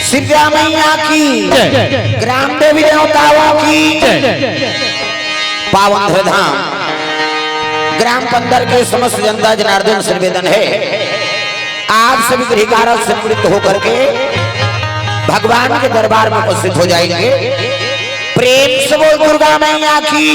सिद्धा मैया की, ग्राम देवी देवताओं की, पावन धाम ग्राम पंदर के समस्त जनता जनार्दन से निवेदन है, आप सभी गृहकारक से निवृत्त होकर के भगवान के दरबार में उपस्थित हो जाएंगे। प्रेम से बोल दुर्गा मैया की।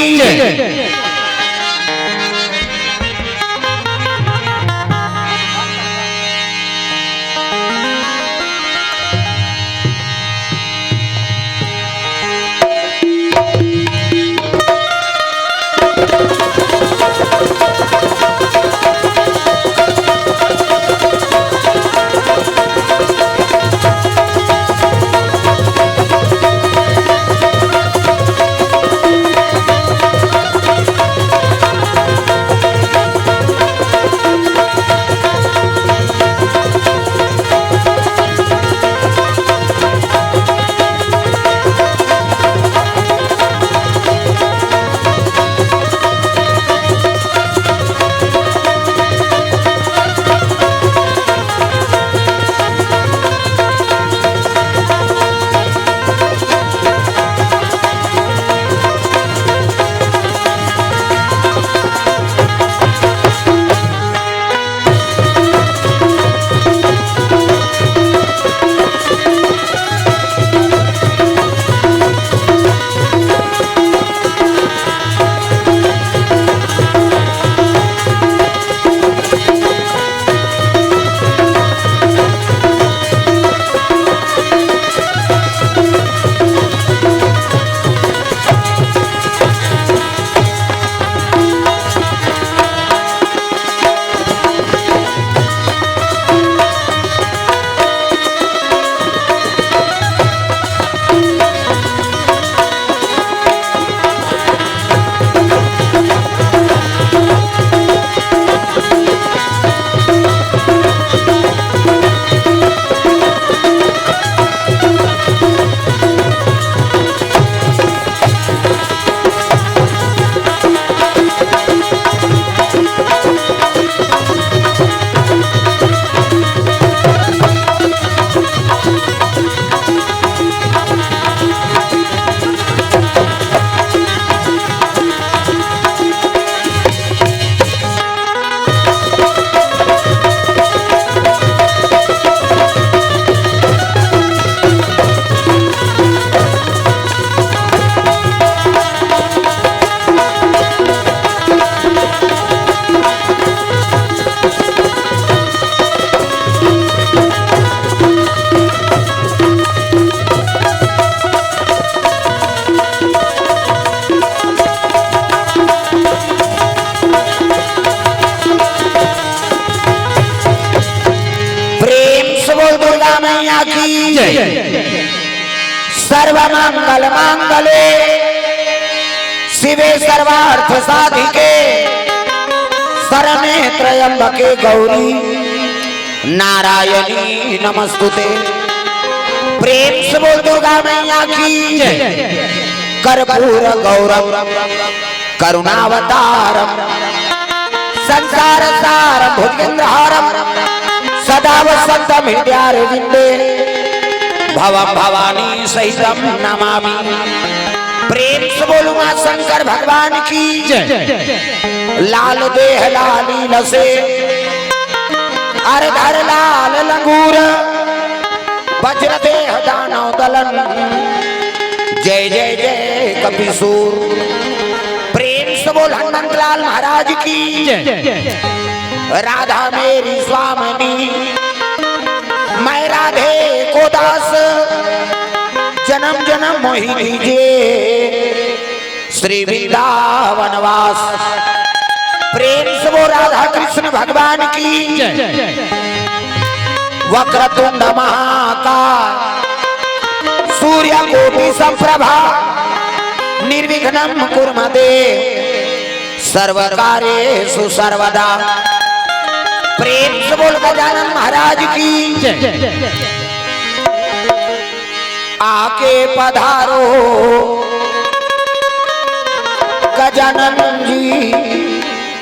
सर्वमंगल मांगले शिवे सर्वार्थ साधिके शरणे त्र्यंबके गौरी नारायणी नमस्तुते। प्रेम से बोल दुर्गा मैया की। कर्पूर गौरव करुणावतारम संसार सारम भुजगेंद्रहारम सदा वसंतम हृदयारविंदे भवम भवानी सहितम नमामि। प्रेम से बोलूंगा शंकर भगवान की। लाल देह लाली लसे अरधर लाल लंगूर वज्र देह दानव दलन जय जय जय कपिसूर। प्रेम से बोल हनुमंत लाल महाराज की। राधा मेरी स्वामिनी मैं राधे को दास जन्म जन्म मोहि दीजिए श्री वृंदावनवास। प्रेम से वो राधा कृष्ण भगवान की। वक्रतुंड महाकाय सूर्य कोटि संप्रभा निर्विघ्नं कुर्मते सर्वकार्येषु सर्वदा। प्रेम से बोल गजानन महाराज की। आके पधारो गजानन जी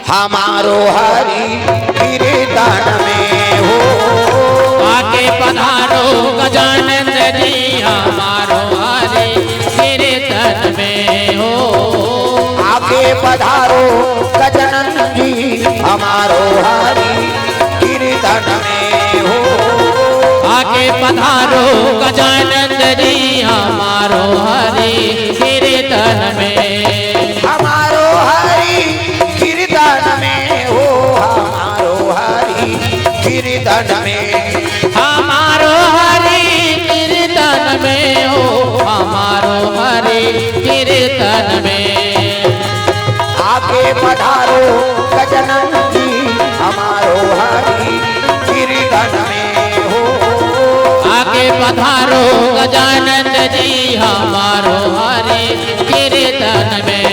हमारो हरि कीर्तन में हो। आके पधारो गजानन जी आगे पधारो गजानन जी हमारो हरि कीर्तन में, हमारो हरि कीर्तन में हो, हमारो हरि कीर्तन में, हमारो हरि कीर्तन में हो, हमारो हरि कीर्तन में। आगे पधारो गजानन जी हमारो हरि कीर्तन में हो, आगे पधारो गजानन जी हमारो हरि कीर्तन में।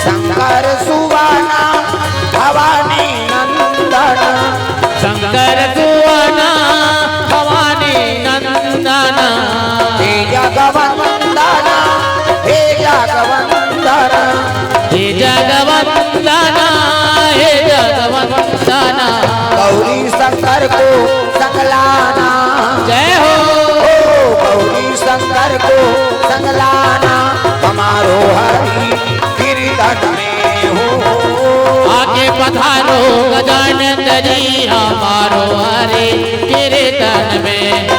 शंकर सुवाना भवानी नंदन, शंकर सुवना भवानी नंदन, हे जगवंदन, हे जगवंदन, हे जगवंदन, हे जगवंदन। गौरी शंकर को संगलाना, जय हो गौरी शंकर को संगलाना, हमारो हरि कीर्तन में हो। आगे पधारो गजानन जी हमारो हरि कीर्तन में।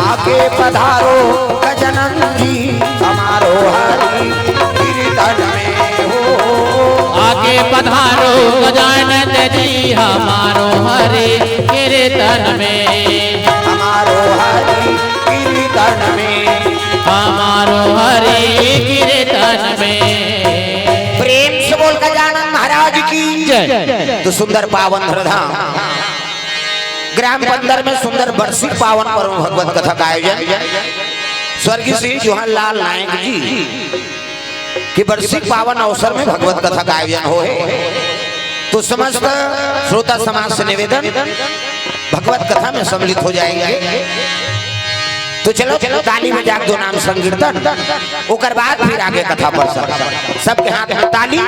आगे पधारो गजानन जी हमारो हरि कीर्तन में हो, आगे पधारो गजानन जी हमारो हरि कीर्तन में, हमारो हरि कीर्तन में, हमारो हरि कीर्तन में। प्रेम से बोल गजानन महाराज की जय। तो सुंदर पावन धरधाम ग्राम बंदर में सुंदर बरसी पावन पर्व भगवत कथा का आयोजन स्वर्गीय श्री जवाहरलाल नायक जी की बरसी पावन अवसर में भगवत कथा का आयोजन हो है। तो समस्त श्रोता समाज से निवेदन भगवत कथा में सम्मिलित हो जाएंगे। तो चलो चलो ताली में जाग दो नाम संकीर्तन, ओकर बाद फिर आगे कथा पढ़ सकते। सबके हाथ में ताली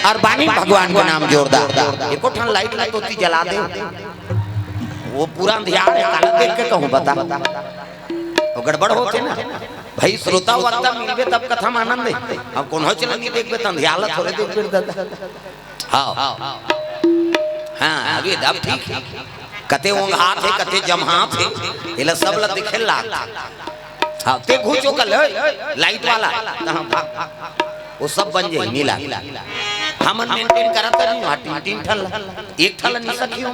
और बानी भगवान के नाम जोरदार। एको ठन लाइट लाइट होती जला दे, वो पूरा ध्यान है काला देख के कहूँ बता वो गड़बड़ होते ना भाई। श्रोता वक्ता मिलबे तब कथा में आनंद है। अब कौन हो चलेंगे देखबे त ध्यान थोड़े देख फिर दादा। हाँ हाँ अभी दब ठीक है। कते ओंघात है कते जमहात है, इला सब ला दिखे लाग। हाँ ते घुचो कल लाइट वाला वो सब बन जाए नीला। हमन मेंटेन करत नहीं हटी तीन ठल एक ठल नहीं सकियो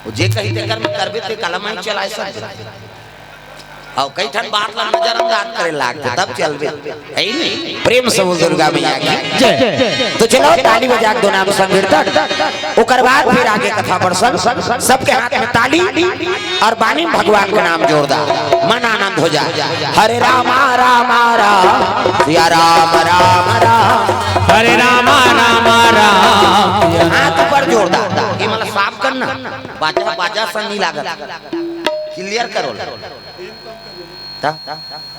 वो जे कही देकर में करबे ते कलम ही चलाए सब। और कई ठन बात ला नजरअंदाज करे लागते तब चलबे है नहीं। प्रेम से बोल दुर्गा मैया की जय। तो चलो ताली बजा दो नाम संकीर्तन, ओकर बाद फिर आगे कथा पढ़ सबके हाथ में ताली और बानी भगवान के नाम जोरदार, मन आनंद हो जाए। हरे रामा रामा राम या राम राम राम, हरे रामा रामा राम। हाथ पर जोरदार ये मतलब साफ करना, बाजा बाजा सा नहीं लागत, क्लियर करो।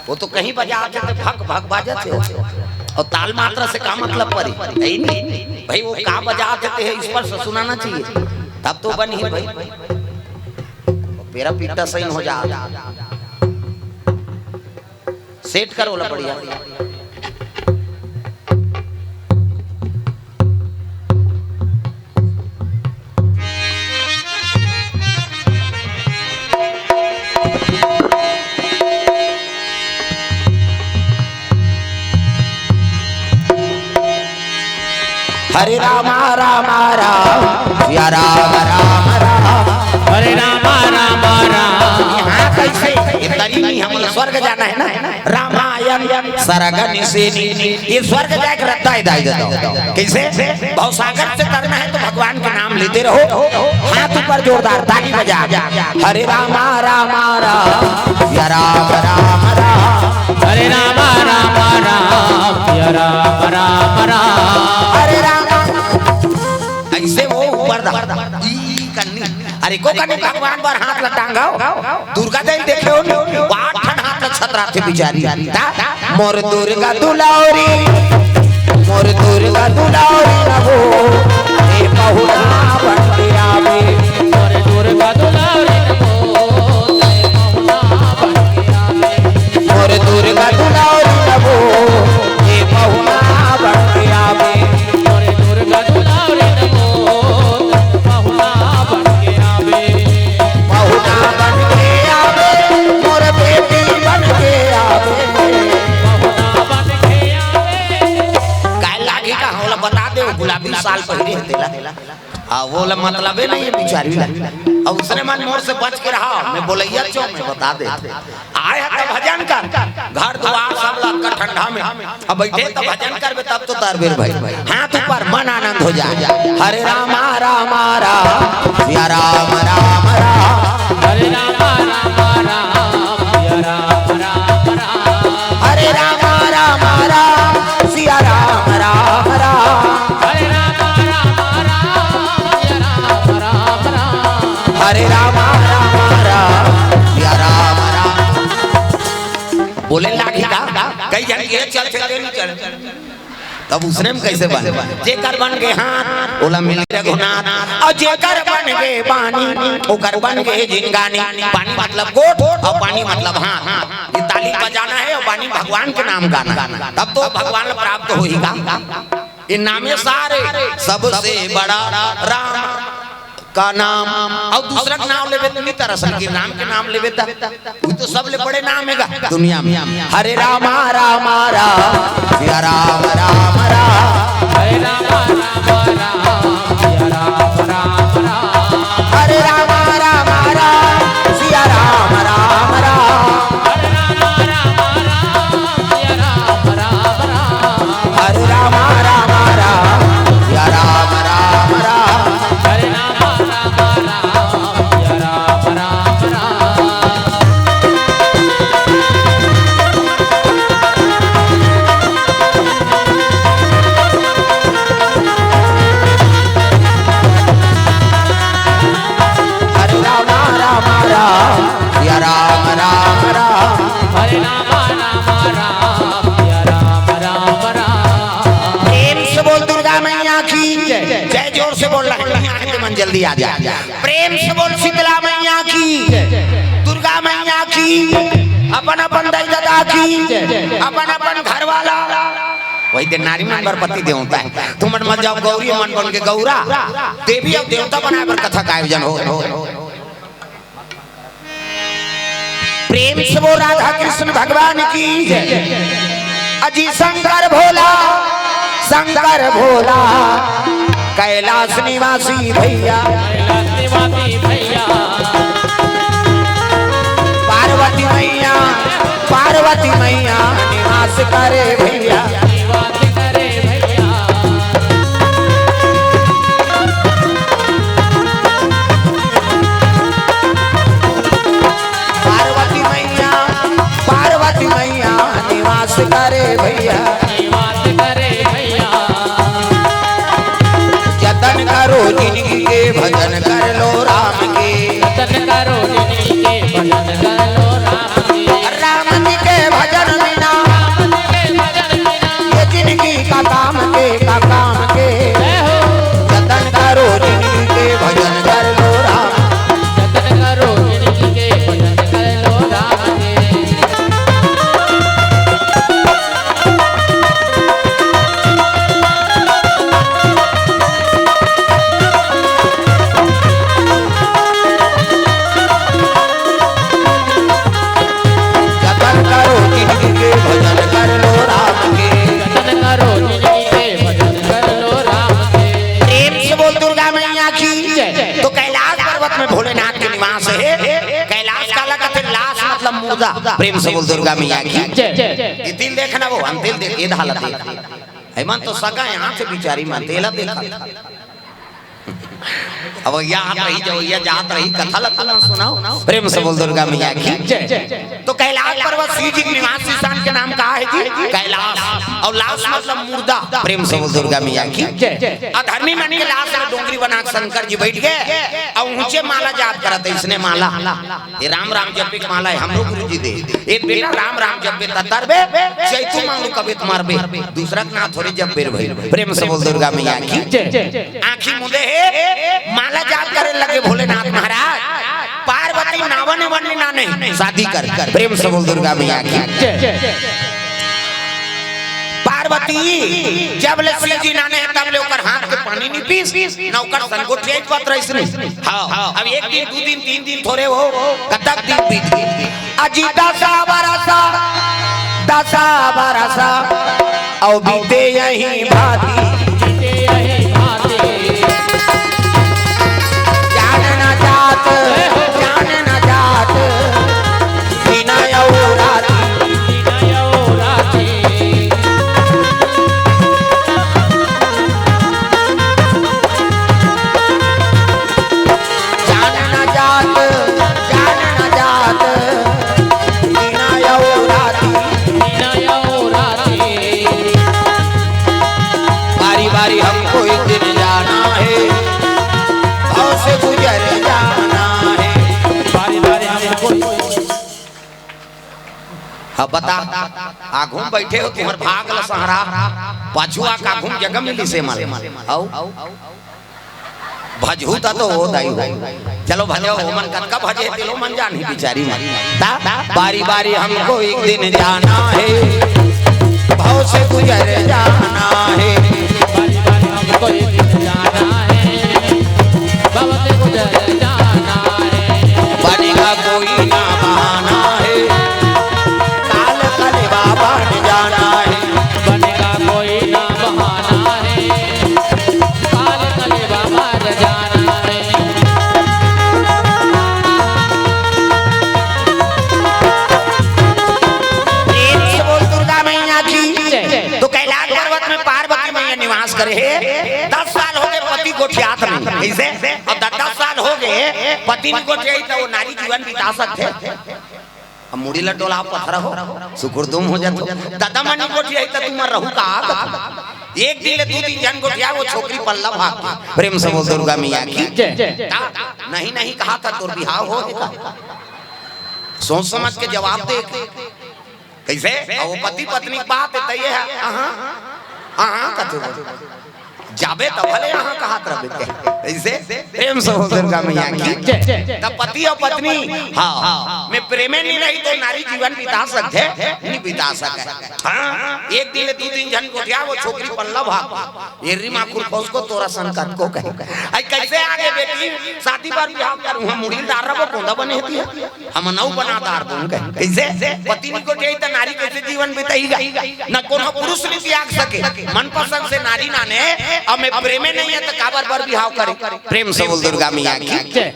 वो तो कहीं बजा आते थे भग भग बाजा थे और ताल मात्रा से का मतलब परी नहीं भाई। वो का बजा आते थे इस पर से सुनाना चाहिए तब तो बन ही भाई। मेरा पीटा सही हो जा सेट करो ला बढ़िया। हरे रामा रामा राम या राम राम राम, हरे रामा रामा राम। यहाँ कैसे तरी नहीं हम स्वर्ग जाना है ना। रामायण सरग निसेनी ये स्वर्ग जाकर रत्ता दाई देता कैसे भवसागर से करना है तो भगवान का नाम लेते रहो, हाथ ऊपर जोरदार ताली बजा। हरे रामा रामा राम या राम राम राम, हरे रामा रामा राम सिया राम राम राम। अरे राम ऐसे वो ऊपर अरे को कने भगवान पर हाथ लटांगाओ दुर्गा देवी देखे हो आठ हाथ छतरा थे बिचारी मोर दुर्गा दुलारी नवो ए बहुना बनके आवे मोर दुर्गा दुलारी नवो ए बहुना बनके आवे मोर दुर्गा दुलारी नवो ए बहुना बनके आवे मोर दुर्गा दुलारी नवो बहुना बनके आवे बहुना बनके आवे मोर बेटी बनके आवे बहुना बनके आवे। काय लागी का होला बता दे गुलाबी साल पहले देला आ वो मतलब है नहीं है बिचारी और उसने मन मोर से बच के रहा मैं बोलैया चौक में बता दे आए है भजन कर घर द्वार सब लाग का ठंडा में अब बैठे तो भजन करबे तब तो तारबेर भाई हाथ ऊपर मन आनंद हो जाए हरे राम राम राम सिया राम राम राम हरे राम राम राम सिया राम राम राम। हरे राम राम राम सिया राम राम राम हरे राम राम राम सिया राम राम राम। हरे राम सिया राम बोले लाठी का कई जन ये चल चल तब उसने में कैसे बन जेकर बन गए हाथ ओला मिल गए गुनाह और जेकर बन गए पानी ओकर बन गए जिंगानी पानी मतलब गोट और पानी मतलब हाथ ये ताली बजाना है और पानी भगवान के नाम गाना तब तो भगवान प्राप्त होगा इन नामे सारे सबसे बड़ा राम का नाम और दूसरा का नाम लेवे नहीं तरह के नाम के नाम लेवे वो तो सब ले बड़े नाम है दुनिया में हरे राम राम राम सिया राम राम राम हरे राम राम राम सिया राम राम राम। हरे राम राम राम सिया राम राम राम हरे राम राम राम सिया राम राम राम। हरे राम राम राम सिया राम राम राम हरे राम राम राम सिया राम राम राम। हरे राम राम राम सिया राम राम राम हरे राम राम राम सिया राम राम राम। प्रेम से बोल दुर्गा मैया की जय जोर से बोल रहा है मन जल्दी आ जा प्रेम से बोल शीतला मैया की दुर्गा मैया की अपन अपन दाई दादा की अपन अपन घर वाला वही दिन नारी मन पर पति देवता है तुम मत जाओ गौरी मन बन के गौरा देवी और देवता बनाए पर कथा का आयोजन हो प्रेम से बोल राधा कृष्ण भगवान की अजी शंकर भोला कैलाश निवासी भैया कैलाश निवासी भैया पार्वती मैया निवास करे भैया निवास करे भैया। पार्वती मैया निवास करे भैया निवास करे भैया। जतन करो जिंदगी के भजन कर लो राम के जतन करो जिंदगी के भजन कर लो राम के। राम जी के भजन बिना राम जी के भजन बिना ये जिंदगी का काम के जय हो। जतन करो जिंदगी के भजन कर लो राम जतन करो जिंदगी के भजन कर लो राम के। जतन करो जिंदगी के भजन कर लो राम के जतन करो जिंदगी के भजन कर लो राम के। प्रेम से बोल दुर्गा मैया की तो कैलाश पर्वत में भोलेनाथ के निवास है कैलाश काला का फिर लाश मतलब मुर्दा प्रेम से बोल दुर्गा मैया की ये दिल देखना वो हम दिल देख ये हालत है हेमंत तो सगा यहाँ से बिचारी मन तेला देखा अब याद रही जो ये जात रही कथा लगता सुनाओ प्रेम से बोल दुर्गा मैया की जय। तो कैलाश पर्वत शिव जी के निवास स्थान के नाम कहा है जी कैलाश, और लाश मतलब मुर्दा। प्रेम से बोल दुर्गा मैया की जय। अधर्मी मन के लाश में डोंगरी बना शंकर जी बैठ गए और ऊंचे माला जाप करते। इसने माला ये राम राम जपे की माला है, हम लोग गुरु जी दे एक बेटा राम राम जपे ततरबे चैतु मांगू कबित मारबे, दूसरा ना थोड़ी जपे भाई। प्रेम से बोल दुर्गा मैया की जय। आंखी मुदे है माला जाप करे लगे भोलेनाथ महाराज, पार्वती नावन बनने नाने शादी कर। प्रेम से बोल दुर्गा मैया की जय। पार्वती जब ले शिव जी नाने तब ले ओकर हाथ के पानी नहीं पीस ना ओकर संगोठिया पत्र इसने। हां अब एक दिन दो दिन तीन दिन थोड़े हो कतक दिन बीत गए। अजी दसा बरसा और बीते यही भांति बता आ घूम बैठे हो तुम्हार भाग ल सहारा पाछुआ का घूम जगह मिली से मारे आओ भजहूता तो हो दाई हो। चलो भजो हो मन का भजे दिलो मन जानी बिचारी बारी बारी हमको एक दिन जाना है, भाव से गुजर जाना है। बारी बारी हमको एक दिन जाना है, भाव से गुजर जाना है। बनेगा कोई ना बहाना है, जाना है। बनेगा कोई ना बहाना है, काल कले बाबा जाना है। बोल दुर्गा मैया की। तो कैलाश पर्वत में पार्वती मैया निवास करे है। 10 साल हो गए पति गोठियात नहीं कैसे, और 10 साल हो गए पति नहीं गोठियाई तो वो नारी जीवन बिता सकते। मुड़ी लटोला पत्थर हो सुकुर तुम हो जातो दादा मनी गोठिया त तुम रहू का एक दिन ले 2 दिन जन गोठिया वो छोकरी पल्ला भाग। प्रेम से बोल दुर्गा मैया की जय। नहीं नहीं कहा था तोर बिहाव होगा, सोच समझ के जवाब दे कैसे। वो पति पत्नी की बात है ये है हां कथे जाबे तब भले यहाँ कहा तरफ ऐसे। प्रेम से बोल दुर्गा मैया की जय। तब पति और पत्नी हाँ में प्रेमे नहीं रही तो नारी जीवन बिता सकते नहीं बिता सके। हाँ एक दिन 2 दिन जन गोठिया वो छोकरी पल्ला भाग ये रिमा खुरफौज को तोरा संकट को कहे आई कैसे आगे बेटी शादी पर बिहाव करूं हम मुड़ी दार रबो कोंदा बने होती है हम नौ बनादार बोल कहे कैसे। पति नहीं गोठिया तो नारी कैसे जीवन बिताएगा, न कोनो पुरुष नहीं त्याग सके मनपसंद से नारी नाने अब मैं प्रेमे नहीं है तो काबर बर बिहाव करे। प्रेम से बोल दुर्गा मैया की जय।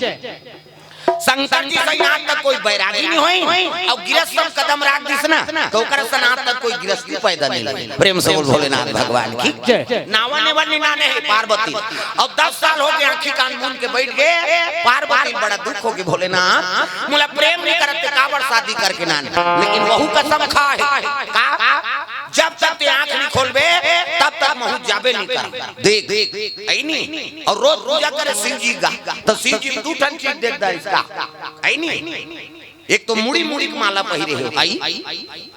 शंकर जी से यहाँ तक कोई बैरागी नहीं हुई और गिरस्थ कदम राख दिसना तो ओकर सनात तक कोई गिरस्ती पैदा नहीं लगी। प्रेम से बोल भोलेनाथ भगवान की जय। नावने वाली नाने है पार्वती और 10 साल हो गए आंखी कान मूंद के बैठ गए। पार्वती बड़ा दुख हो गया भोलेनाथ मुला प्रेम नहीं करते काबर शादी करके नाने, लेकिन वहू कसम खा है का जब तक ते आंख नहीं खोलबे तब तक महू जाबे नहीं कर देख आई नहीं। और रोज पूजा करे शिव जी का तो शिव जी 2 ठन चीज देख दा इसका आई नहीं। एक तो मुड़ी मुड़ी की माला पहिरे हो आई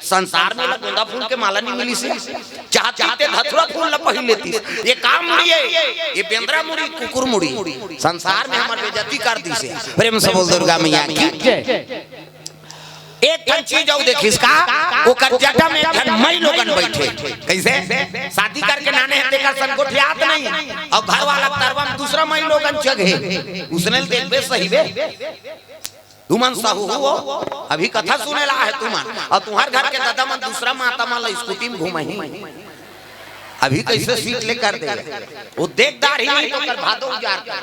संसार में गेंदा फूल के माला नहीं मिली से चाहते धतुरा फूल ल पहिर लेती। ये काम मुड़ी है ये बेंद्रा मुड़ी कुकुर मुड़ी संसार में हमार बेइज्जती कर दी से। प्रेम से बोल दुर्गा मैया की जय। एक ठन चीज और देखी इसका ओकर जटा में ठन मई लोगन बैठे कैसे शादी करके नाने हैं देखा संगोठियात नहीं और घर वाला तरवा में दूसरा मई लोगन जगह उसने देखबे सही बे तुमन साहू हो अभी कथा सुनेला है तुमन और तुम्हार घर के दादा मन दूसरा माता माला स्कूटी में घूमे ही अभी कैसे सीट लेकर दे वो देखदार ही नहीं तो कर भादो उजार कर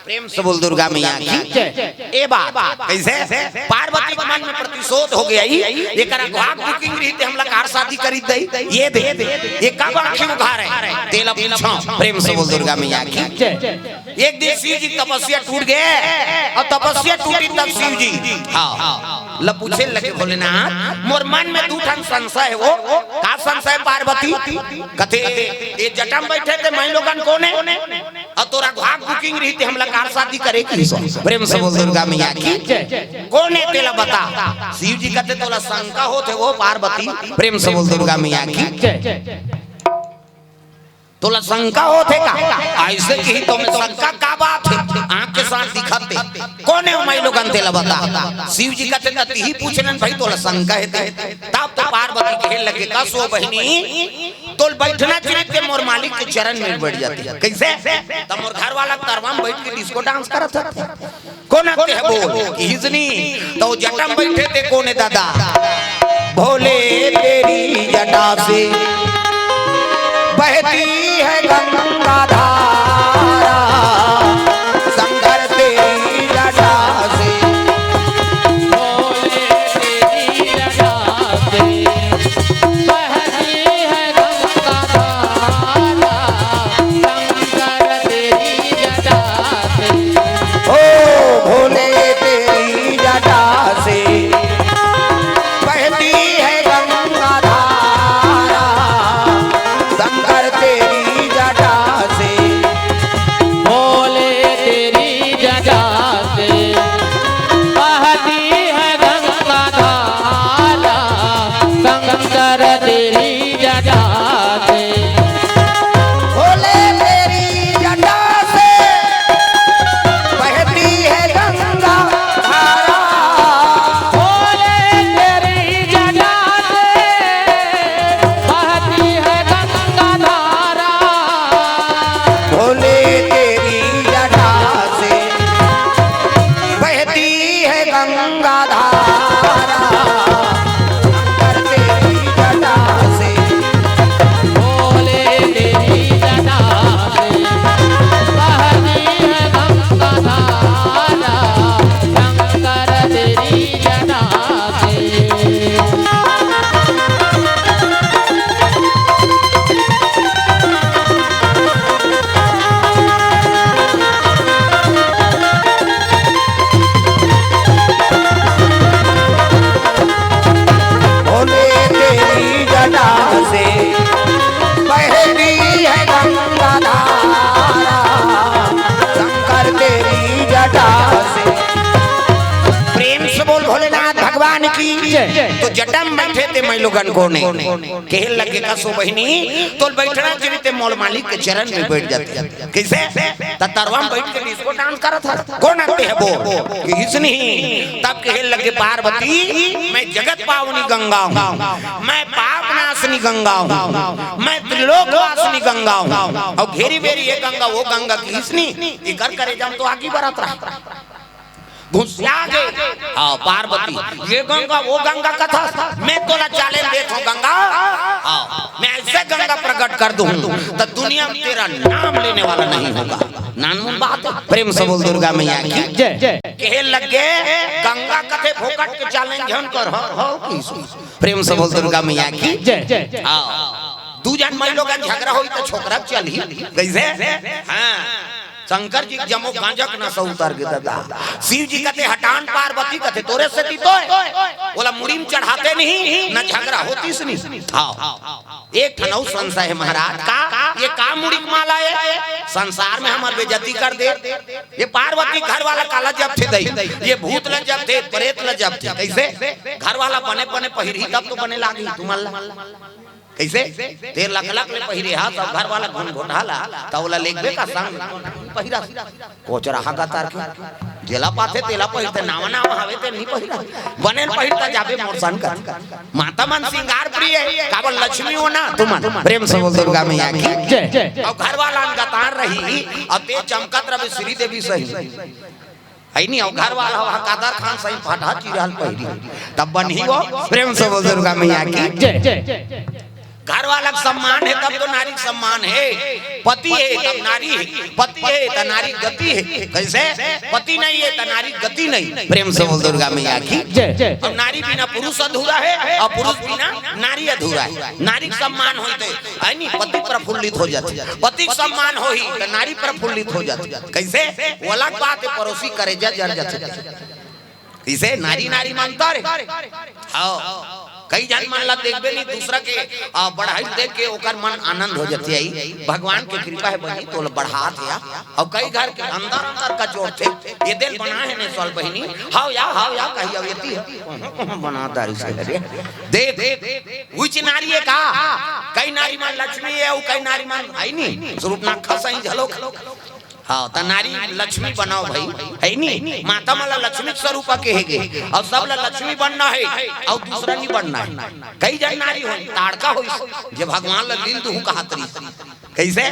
प्रेम से बोल दुर्गा मैया की ए बात कैसे पार्वती के मन में प्रतिशोध हो गया ही ये करा घाट बुकिंग रही थे हम लोग कार शादी करी दई ये दे ये कब आंखें उघार है तेला पूछो प्रेम से बोल दुर्गा मैया की एक दिन शिव जी तपस्या टूट गए और तपस्या टूटी तब शिव जी हां ल पूछे लगे भोलेनाथ मोर मन में दू ठन संशय है वो का संशय पार्वती कथे ये जटा में बैठे थे मैं लोगन कोने और तोरा घाट बुकिंग रही थे हम लोग कार शादी करे की प्रेम से बोल दुर्गा मैया की कोने तेला बता शिव जी कहते तोला शंका होते वो पार्वती प्रेम से बोल दुर्गा मैया की तोला शंका होते का ऐसे की तो में शंका का बात है आंख के साथ दिखाते कोने मैं लोगन तेला बता शिव जी कहते न ही पूछलन भाई तोला शंका है तब तो पार्वती कहे लगे का सो बहनी तोल बैठना चाहिए के मोर मालिक के चरण में बैठ जाती है कैसे तब मोर घर वाला तरवा में बैठ के डिस्को डांस करत था कोना ते है बोल हिजनी तो जटा में बैठे थे कोने दादा भोले तेरी जटा से बहती है गंगा धारा शंकर तेरी जटा से भोले तेरी जटा से बहती है गंगा धारा शंकर तेरी जटा से ओ भोले तेरी जटा से बहती है गंगा धारा शंकर तेरी जटा से भोले तेरी जटा से बहती है गंगा धारा शंकर तेरी जटा से भोले तेरी जटा से बहती है गंगा धारा भोले तेरी जटा से बहती है गंगा धारा भोले तेरी जटा से बहती है गंगा धारा शंकर तेरी जटा से भोले तेरी जटा से बहती है गंगा धारा शंकर तेरी जटा से भोले तेरी जटा से बहती है गंगा धारा शंकर तेरी जटा से प्रेम से बोल भोलेनाथ भगवान की तो जटा में बैठे थे मैं लोगन कोने कहे लगे का सो बहनी तो बैठना चाहिए थे मोल मालिक के चरण में बैठ जाते कैसे तरवा में बैठ के डिस्को डांस करत था कौन आते है वो इसने तब कहे लगे पार्वती मैं जगत पावनी गंगा हूँ मैं पाप नाशनी गंगा हूँ मैं त्रिलोक वासिनी गंगा हूँ और घेरी बेरी ये गंगा वो गंगा की इसनी इकर करे जम तो आगे बढ़त रहा घुसिया गए हाँ पार्वती ये गंगा वो गंगा का था मैं तोला चैलेंज देता हूँ गंगा हाँ मैं ऐसे गंगा प्रकट कर दूं तो दुनिया में तेरा नाम लेने वाला नहीं होगा नानमुन बात है प्रेम से बोल दुर्गा मैया की कहे लगे गंगा कथे फोकट के चैलेंज हम कर हो प्रेम से बोल दुर्गा मैया की हाँ दू जन मैं लोग झगड़ा होई तो छोकरा चली कैसे हाँ शंकर जी जमो गांजा न सौ उतर के दादा शिव जी कहते हटान पार्वती कहते तोरे से ती तो बोला मुड़ी में चढ़ाते नहीं न झगड़ा होती से नहीं हाँ एक ठनौ संशय है महाराज का ये का मुड़ी की माला है संसार में हमार बेइज्जती कर दे ये पार्वती घर वाला काला जब थे दई ये भूत ल जब थे प्रेत ल जब थे कैसे घर वाला बने बने पहिरी तब तो बने लागी तुम्हारा कैसे 13 लाख लाख ले पहिरे हाथ अब घर वाला घुन घोटाला तौला लेखबे का संग पहिरा कोचरा हागा तार के जेला पाथे तेला पहिरते नावा नावा हवे ते नहीं पहिरा बने पहिरता जाबे मोरसन कर माता मन सिंगार प्रिय काबल लक्ष्मी हो ना तुम प्रेम से बोल दुर्गा मैया की और घर वाला गतार रही अब ते चमकत रहे श्री देवी सही आई नहीं घर वाला वहां कादर खान सही फाटा चिरहल पहिरी तब बन ही वो प्रेम से बोल दुर्गा मैया की घर वाला का सम्मान है तब तो नारी का सम्मान है। पति है तब नारी है, पति है तो नारी गति है। कैसे? पति नहीं है तो नारी गति नहीं। प्रेम से बोल दुर्गा मैया की जय। अब नारी बिना पुरुष अधूरा है और पुरुष बिना नारी अधूरा है। नारी का सम्मान होते है नहीं, पति प्रफुल्लित हो जाते, पति का सम्मान हो ही तो नारी प्रफुल्लित हो जाती। कैसे? वो अलग बात है, पड़ोसी करे जर जाते। इसे नारी नारी मानता रे। हाँ कई जन मन ला देखबे नहीं, दूसरा के बढ़ाई देख के ओकर मन आनंद हो जाती है। भगवान की कृपा है बहनी तो बढ़ात है। और कई घर के अंदर अंदर का जोड़ थे ये दिल बना है ने सोल बहनी हाउ या कही अवेती है बना दारी से रे देख उच नारी है का। कई नारी मन लक्ष्मी है और कई नारी मन है नहीं स्वरूप ना खसई झलो। हाँ तो नारी लक्ष्मी बनाओ भाई है नहीं। माता माला लक्ष्मी स्वरूप के है और सब लक्ष्मी बनना है और दूसरा नहीं बनना है। कई जन नारी हो ताड़का हो जे भगवान ला लील दूं कहा तरी। कैसे?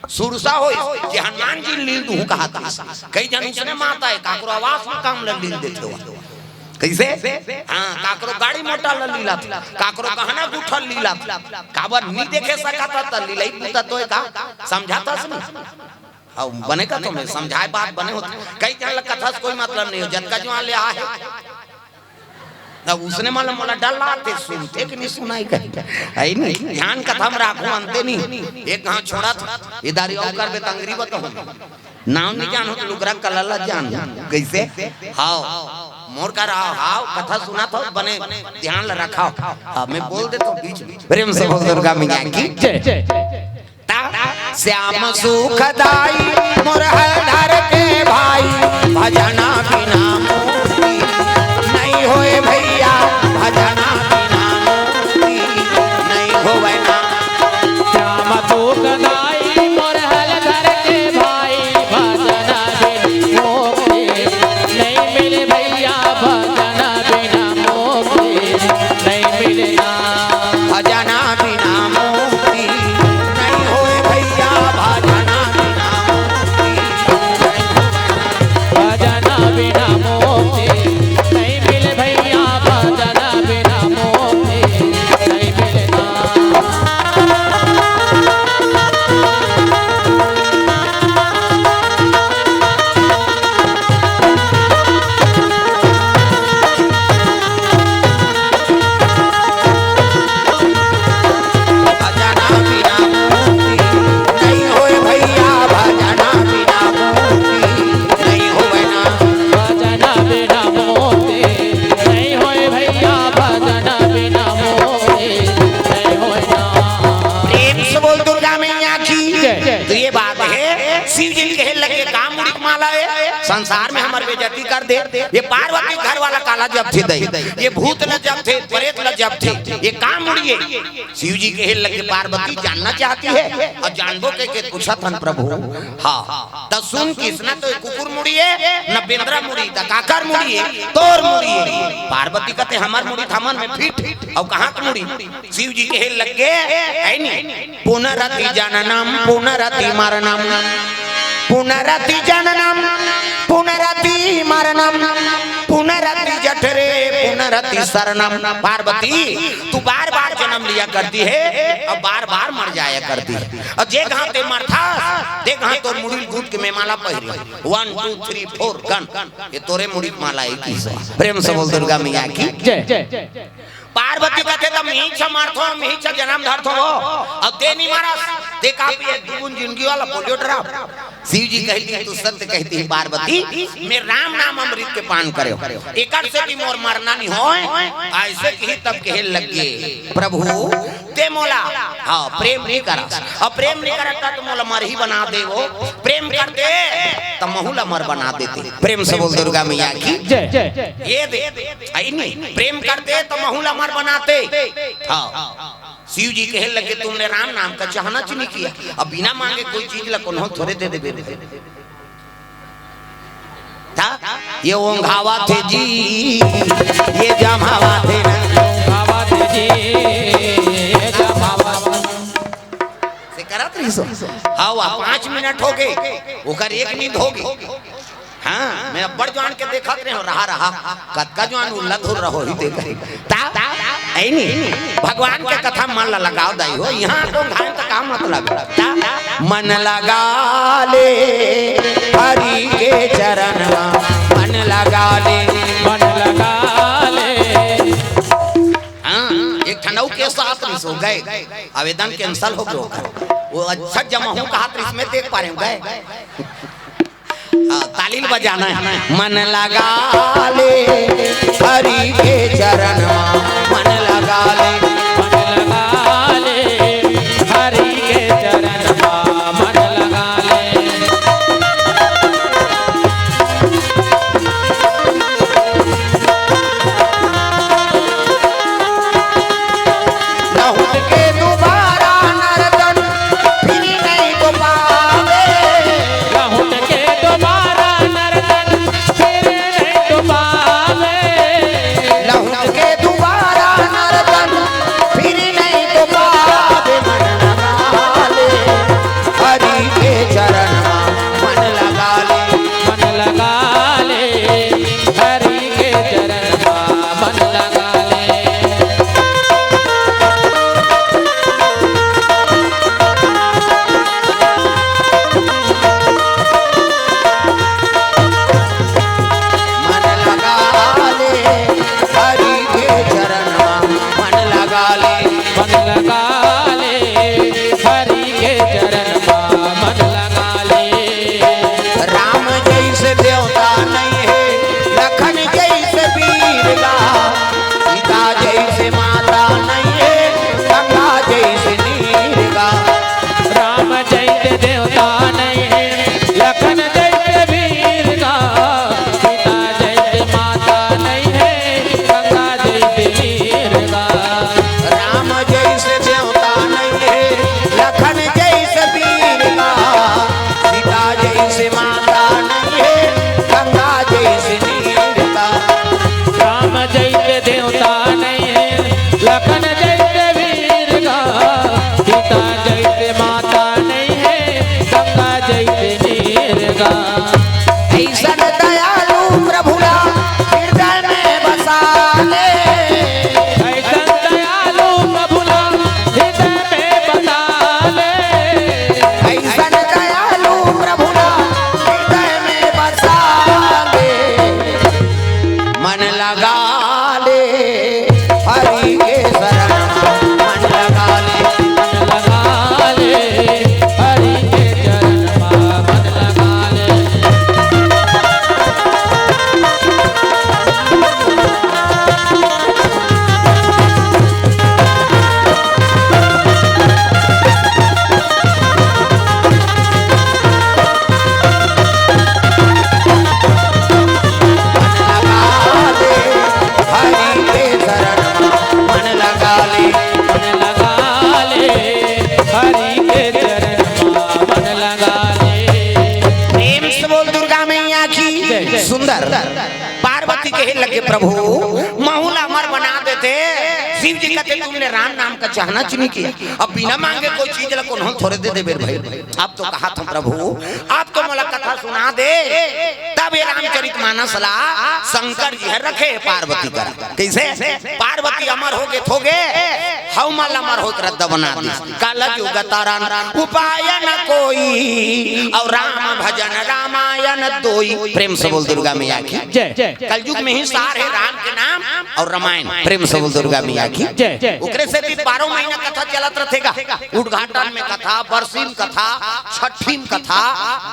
सुरसा हो जे हनुमान जी लील दूं कहा तरी। कई जन उसने माता है काकरो आवास में काम ला लील देते हो। कैसे? हाँ काकरो गाड़ी मोटा ला लीला काकरो गहना गुठल लीला काबर नहीं देखे सकता था लीला ही पूता तो का समझाता सुन और बनेगा तो मैं समझाए बात बने होते। कई जन कथा से कोई मतलब नहीं हो जद का जो ले आ है तब उसने मालूम मोला डलाते सुनते कि नहीं सुनाई कहीं है नहीं। ध्यान कथा में राखो अंते नहीं। एक गांव छोड़ा था इधर और कर बे तंगरी बताओ नाम नहीं जानो तो लुगरा कलला जान। कैसे? हां मोर का रहा हां कथा सुना तो बने ध्यान ला रखा। हां मैं बोल दे तो बीच प्रेम से बोल दुर्गा मैया की जय। श्याम सुखदाई मोर हर के भाई भजना बिना मुक्ति नहीं होए भैया भजना बिना मुक्ति नहीं होवे ना। श्याम सुखदाई मोर हर के भाई भजना बिना मुक्ति नहीं मिले भैया भजना बिना मुक्ति नहीं मिले ना। भजना बिना मुक्ति नहीं होए भैया भजना बिना मुक्ति भजना बिना मुक्ति नहीं मिले भैया भजना बिना मुक्ति नहीं मिले ना। भजना बिना मुक्ति नहीं होए भैया भजना बिना मुक्ति नहीं होवे ना। भजना बिना मुक्ति नहीं होए भैया भजना बिना मुक्ति नहीं होए ना। प्रेम से बोल दुर्गा मैया की जय। तो ये बात है शिव जी के लगे काम मुड़ी माला है संसार में हमारे बेइज्जती कर दे। ये पार्वती घर वाला काला जब थे दे ये भूत न जब थे प्रेत न जब थे ये काम मुड़िए शिव जी के लगे पार्वती जानना चाहती है और जानबो के पूछा था प्रभु। हाँ तो सुन किसना तो कुकुर मुड़िए न बेंद्रा मुड़ी त काकर मुड़िए तोर मुड़िए। पार्वती कहते हमार मुड़ी थमन में फिट और कहाँ की मुड़ी शिव जी के लगे है नहीं। पुनरति जननम पुनरति मरणम पुनरति जननम पुनरति मरणम पुनरति जठरे पुनरति शरणम। पार्वती तू बार बार जन्म लिया करती है और बार बार मर जाया करती है। और जे घाव ते मरथा दे घाव तो मुड़ी गूंथ के मैं माला पहरी 1 2 3 4 गन ये तोरे मुड़ी माला एक ही से। प्रेम से बोल दुर्गा मैया की जय। पार्वती कहते तो मीच मारथो मीच जन्म धरथो अब दे नहीं मारा दे काफी है दुगुन जिंदगी वाला पोलियो ड्रॉप। शिव जी कहती है तू सत्य कहती है पार्वती मैं राम नाम अमृत के पान करे एकर से भी मोर मरना नहीं होए ऐसे की तब कहे लगे प्रभु ते मोला। हाँ प्रेम नहीं करा और प्रेम नहीं करता तो मोला मर ही बना दे वो प्रेम कर दे तो महूला मर बना देते। प्रेम से बोल दुर्गा मैया की जय। ये दे आई नहीं प्रेम करते तो महूला मर बनाते। हाँ शिव जी कहे लगे तुमने राम नाम का चाहना नहीं किया अब बिना मांगे कोई चीज ला कौन थोड़े दे दे था। ये ओंघावा थे जी ये जमावा थे ओंघावा थे जी ये जमावा से करत रही सो। हाँ 5 मिनट हो गए ओकर 1 नींद हो गई। हाँ मैं बड़ जान के देखत रहे रहा कतका जान उल्लत हो रहो ही देख ता है नहीं भगवान के कथा मन लगाओ दाई हो यहाँ को घाय तो काम मतलब मन लगा ले हरि के चरण मन लगा ले मन लगा ले। हाँ एक ठंडाऊ के साथ हो गए आवेदन कैंसल हो गया वो अच्छा जमा हूँ कहा तो इसमें देख पा रहे गए तालील बजाना है मन लगा ले हरि के चरण मन लगा ले मन लगा ले हरि के चरण मन लगा ले। लौट के दोबारा नर्तन फिर नहीं तो पावे लौट के दोबारा नर्तन फिर नहीं तो पावे। लौट के दोबारा नर्तन फिर नहीं तो पावे मन लगा ले हरि के चरण मन लगा ले मन लगा ले हरि के चरण मन लगा ले। मन लगा ले हरि के चरण मन लगा ले मन लगा ले हरि के चरण मन लगा ले। राम जैसे देवता नहीं है लखन जैसे वीर का सीता जैसे माता नहीं है गंगा जैसे नीर का राम जैसे देवता नहीं है लखन जैसे वीर का सीता जैसे माता नहीं है गंगा जैसे वीर का। राम जैसे देवता नहीं है लखन जैसे वीर का सीता जैसे माता नहीं है गंगा जैसे नीर का राम जैसे देवता नहीं है लखन जैसे वीर का सीता जैसे माता नहीं है गंगा जैसे वीर का। ऐसन दयालु प्रभुला हृदय में बसा ले ऐसन दयालु प्रभुला हृदय में बसा ले। ऐसन दयालु प्रभुला हृदय में बसा ले मन लगा ले हरि के शरण मन लगा ले मन लगा ले हरि के चरण मन लगा ले। हरि के शरण मन लगा ले मन लगा ले हरि के चरण मन लगा ले। प्रेम से बोल दुर्गा मैया की सुंदर पार्वती के लगे प्रभु माहौल अमर बना देते शिव जी कहते तुमने राम नाम का चाहना चुनी किया अब बिना मांगे कोई चीज ला कौन थोड़े दे दे बेर भाई अब तो कहा था प्रभु आप तो मला कथा सुना दे तब ये रामचरितमानस ला शंकर जी है रखे पार्वती कर कैसे पार्वती अमर हो गए थोगे हव मल अमर हो रद्द बना दी काल युग तारण उपाय न कोई और राम भजन रामायण दोई प्रेम से बोल दुर्गा मैया की जय कलयुग में ही सार है राम के नाम और रामायण प्रेम से बोल दुर्गा मैया की जय। ओकरे से भी 12 महीना कथा चलत रहेगा उद्घाटन में कथा बरसीम कथा छठीम कथा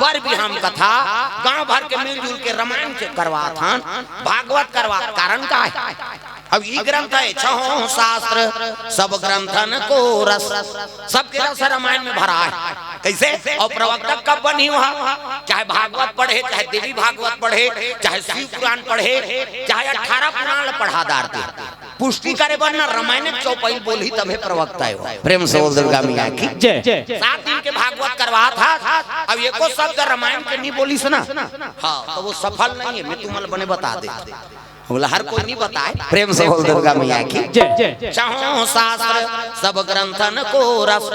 बर बिहाम कथा गांव भर के मिलजुल के रामायण के करवात हन भागवत करवात कारण का है अब ये ग्रंथ है छहों शास्त्र सब ग्रंथन को रस सबके रस रामायण में भरा है कैसे और प्रवक्ता कब बनी हुआ चाहे भागवत पढ़े चाहे देवी भागवत पढ़े चाहे शिव पुराण पढ़े चाहे 18 पुराण पढ़ा दारते पुष्टि करे बनना रामायण चौपाई बोली तभी प्रवक्ता है प्रेम से बोल दुर्गा मैया की जय 7 दिन के भागवत करवा था अब एको शब्द रामायण के नहीं बोली सुना हाँ तो वो सफल नहीं है मैं तुम्हें बने बता दे बोला हर कोई नहीं बताए। प्रेम से बोल दुर्गा मैया की जय। चाहों शास्त्र सब ग्रंथन को रस,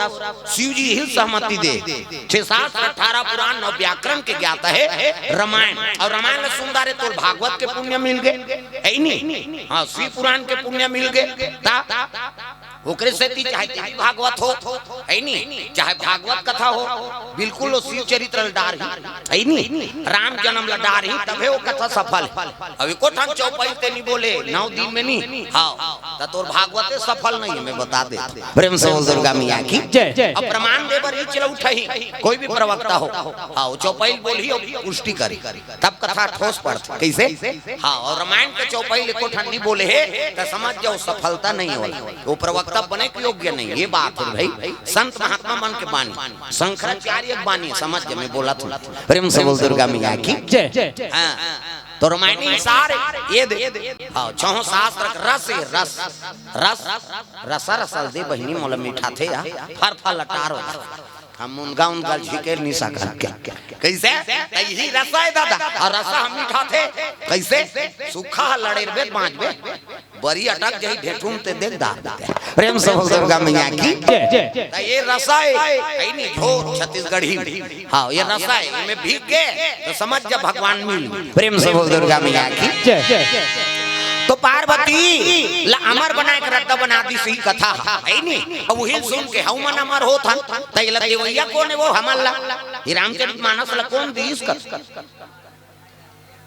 शिव जी ही सहमति दे। 6 शास्त्र 18 पुराण 9 व्याकरण के ज्ञाता है रामायण, और रामायण सुंदर है तो भागवत के पुण्य मिल गए है नहीं। हाँ, शिव पुराण के पुण्य मिल गए ओकरे से चाहे भागवत हो है नहीं, चाहे भागवत कथा हो, बिल्कुल वो शिव चरित्र लडार ही है नहीं, राम जन्म लडार ही तबे वो कथा सफल है। अभी को ठन चौपाई ते नहीं बोले 9 दिन में नहीं, हाँ तो भागवत सफल नहीं है, मैं बता दे। प्रेम से बोल दुर्गा मैया की जय। अब प्रमाण दे बर चल उठही कोई भी प्रवक्ता हो, हाँ चौपाई बोली और पुष्टि करी तब कथा ठोस पड़ती कैसे। हाँ, और रामायण के चौपाई को ठन नहीं बोले है तो समझ जाओ सफलता नहीं हो, वो प्रवक्ता तब बने के योग्य नहीं। ये बात है भाई, संत महात्मा मन के बानी, शंकराचार्य बानी, समझ में बोला था। प्रेम से बोल दुर्गा मैया की जय। तो रामायणी सारे ये दे हाँ, 6 शास्त्र रस रस रस रसा रसल दे बहिनी मोल मीठा थे फर फल लटार हम उनका उनका झिके नहीं सका कैसे यही रसा है दादा, और रसा हम मीठा थे कैसे सूखा लड़ेरबे बांचबे बड़ी अटक जही ढेठूम ते देख दा। प्रेम से बोल दुर्गा मैया की जय। ये रसा है नहीं झोर छत्तीसगढ़ी, हाँ ये रसा है, इनमें भीग गए तो समझ जा भगवान मिल। प्रेम से बोल दुर्गा मैया की जय। तो पार्वती अमर बना के रद्दा बना दी सही कथा है नहीं, अब वही सुन के हम मन अमर हो था तैला देवैया कौन है वो हमला ये रामचरितमानस ला कौन दीस कर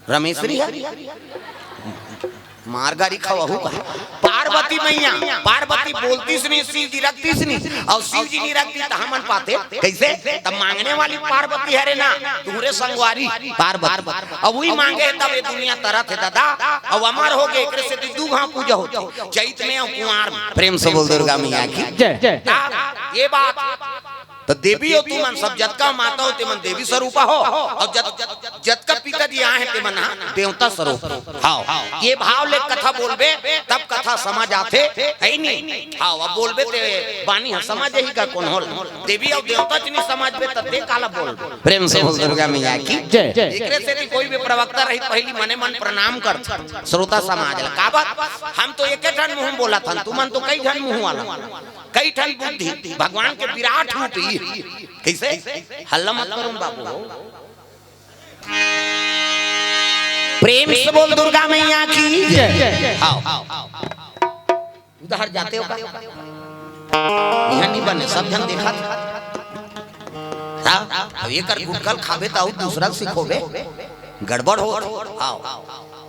रमेश्वरी है मार गाड़ी खवाहू का पार्वती मैया, पार्वती बोलती से नहीं, शिव जी रखती से नहीं, और शिव जी नहीं रखती तो हम पाते कैसे। तब मांगने वाली पार्वती है रे ना, तुमरे संगवारी पार्वती, अब वही मांगे तब ये दुनिया तरह थे दादा, अब अमर हो गए एक से 2 घाव पूजा होती चैत में और कुंवार में। प्रेम से बोल दुर्गा मैया की जय। ये बात तो देवी हो तू मन सब जत का माता हो ते मन देवी स्वरूपा हो, और जत का पिता जी यहाँ है ते मन देवता स्वरूप। हाँ, ये भाव ले कथा बोलबे तब कथा समझ आते है नहीं। हाँ, अब बोलबे ते बानी है समझ ही का कौन होल देवी और देवता जी नहीं समझ बे तब दे काला बोल। प्रेम से बोल दुर्गा मैया की जय। एकरे से कोई भी प्रवक्ता रही पहली मने मन प्रणाम कर श्रोता समाज का बात। हम तो एक जन मुंह बोला था, तू मन तो कई जन मुंह वाला, कई ठन बुद्धि भगवान के विराट रूप ही कैसे। हल्ला मत करो बाबू, प्रेम से बोल दुर्गा मैया की जय। उधर जाते हो यहाँ नहीं बने सब जन देखा था, ये कर गुटकल खाबे तो दूसरा सीखोगे गड़बड़ हो। आओ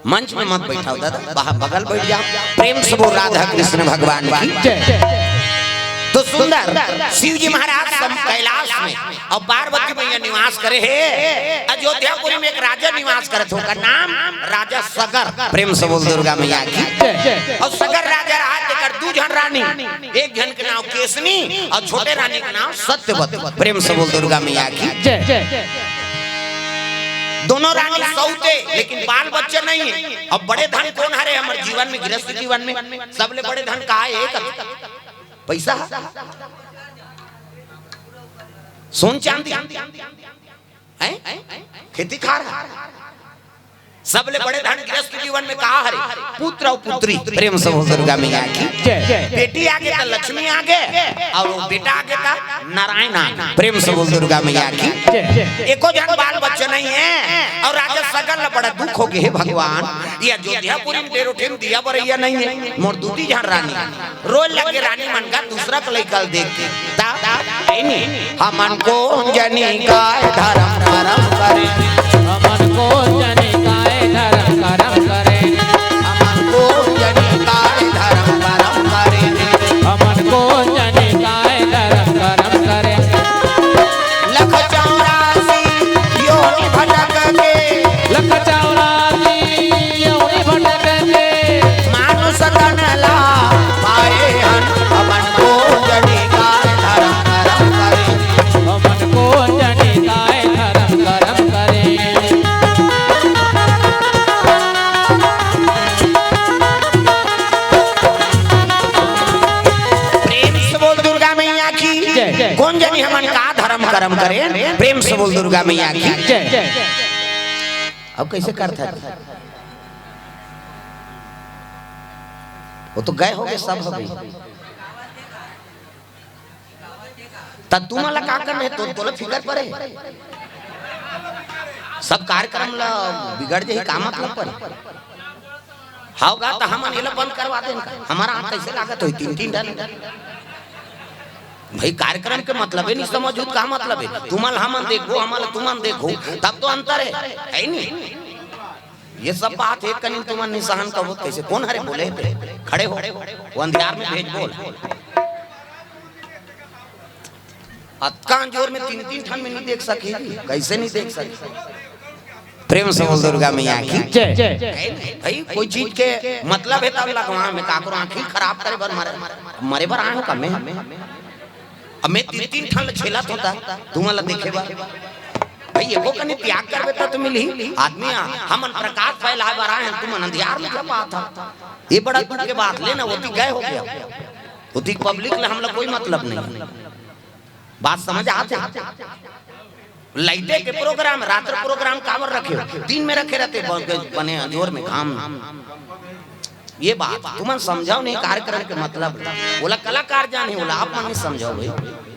मंच में मत बैठाओ दादा, बाहर बगल बैठ जाओ। प्रेम से बोल राधा कृष्ण भगवान की जय। तो सुंदर शिव जी महाराज कैलाश में और पार्वती मैया निवास करे है। अयोध्यापुरी में एक राजा निवास करे थे, उनका नाम राजा सगर। प्रेम से बोल दुर्गा मैया की और सगर राजा रहा देकर 2 जन रानी, एक जन के नाम केसनी और छोटे रानी का नाम सत्यवती। प्रेम से बोल दुर्गा मैया की जय। दोनों रानी सौते लेकिन बाल बच्चे नहीं है। अब बड़े धन कौन हरे हमारे जीवन में, गृहस्थ जीवन में सबले बड़े धन का है पैसा, सोन चांदी, खेती खा रहा, सबले बड़े धन गृहस्थ जीवन में कहा हरे पुत्र और पुत्री। प्रेम से बोल दुर्गा मैया की बेटी आगे तो लक्ष्मी आगे और बेटा आगे था नारायण आगे। प्रेम से बोल दुर्गा मैया की एको जन बाल बच्चे नहीं है, और राजा सगल बड़ा दुख हो गए हे भगवान, ये अयोध्यापुरी में डेरोठेन दिया बरैया नहीं है, मोर दूती जन रानी रोज लगे रानी मन का दूसरा को लेकर देखते हमन को जनी का धर्म धर्म करे, हमन को जनी का धर्म धर्म करे, हमन को जनी का धर्म धर्म करे, हमन को जनी का धर्म धर्म करे। लख 84 योनि भटक के, लख 84 योनि भटक के, मानुष तन ला पाए हन, हमन को जनी का धर्म धर्म करे, हमन को जनी का धर्म धर्म करे। कौन जानी हमन का धर्म कर्म करे। प्रेम से बोल दुर्गा मैया की जय। अब कैसे करता वो तो गए होगे सब हो गई तब तुम ला का करने तो तोला फिकर पड़े सब कार्यक्रम ला बिगड़ जाए का मतलब पर हाउगा तो हम अनिल बंद करवा दें हमारा आंख कैसे लागत हो 3-3 डाल भाई कार्यक्रम के मतलब है नहीं समझो का मतलब है तुम्हारा हम देखो हमारा तुम देखो तब तो अंतर है नहीं ये सब बात है कहीं तुम निशान का वो कैसे कौन हरे बोले खड़े हो वो अंधियार में भेज बोल अतकान जोर में 3-3 ठन में नहीं देख सके कैसे नहीं देख सके प्रेम से बोल दुर्गा मैया की जय भाई कोई चीज के मतलब है तब लगवा में काकरो आंखी खराब करे बर मरे बर आयो का मैं अब मैं 3-3 ठन छेलत होता तुम्हारा देखे बा भाई एको कने त्याग करबे तो मिली आदमी हमन प्रकाश फैलाए बर आए तुम अंधियार में क्या बात था ये बड़ा दुख के बात लेना होती गए हो गया होती पब्लिक ले हम लोग कोई मतलब नहीं बात समझ आते लाइटे के प्रोग्राम रात्र प्रोग्राम कावर रखे दिन में रखे रहते बने जोर में काम ये बात तुम समझाओ नहीं कार्यक्रम के मतलब बोला कलाकार जाने बोला आप मन समझाओ भाई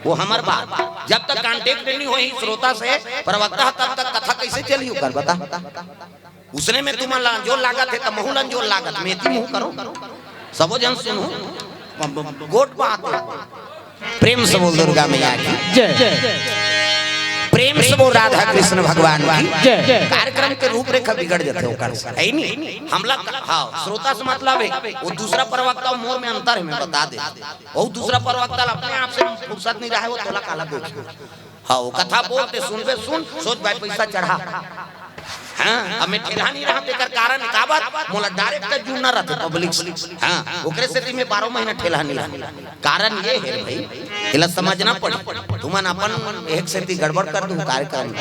वो हमार बात जब तक कांटेक्ट नहीं हुई श्रोता से प्रवक्ता तब तक कथा कैसे चली कर बता उसने में तुम अंजोर लागत है तो महूल अंजोर लागत मेथी मुंह करो सबो जन सुनो गोट बात प्रेम से बोल दुर्गा मैया की जय प्रेम से बोल राधा कृष्ण भगवान की जय कार्यक्रम के रूपरेखा बिगड़ जाते हो कर है नहीं हमला हाँ श्रोता से मतलब है वो दूसरा प्रवक्ता मोर में अंतर है मैं बता दे वो दूसरा प्रवक्ता अपने आप से फुर्सत नहीं रहा है वो थोड़ा काला देखो हाँ वो कथा बोलते सुनबे सुन सोच भाई पैसा चढ़ा हाँ हमें ठेला नहीं रहा तेकर कारण काबत मोला डायरेक्ट जुड़ना रहते पब्लिक हाँ ओकरे से में 12 महीना ठेला नहीं रहा कारण ये है भाई इला समझना पड़े तुमन अपन एक से गड़बड़ कर दूं कार्यक्रम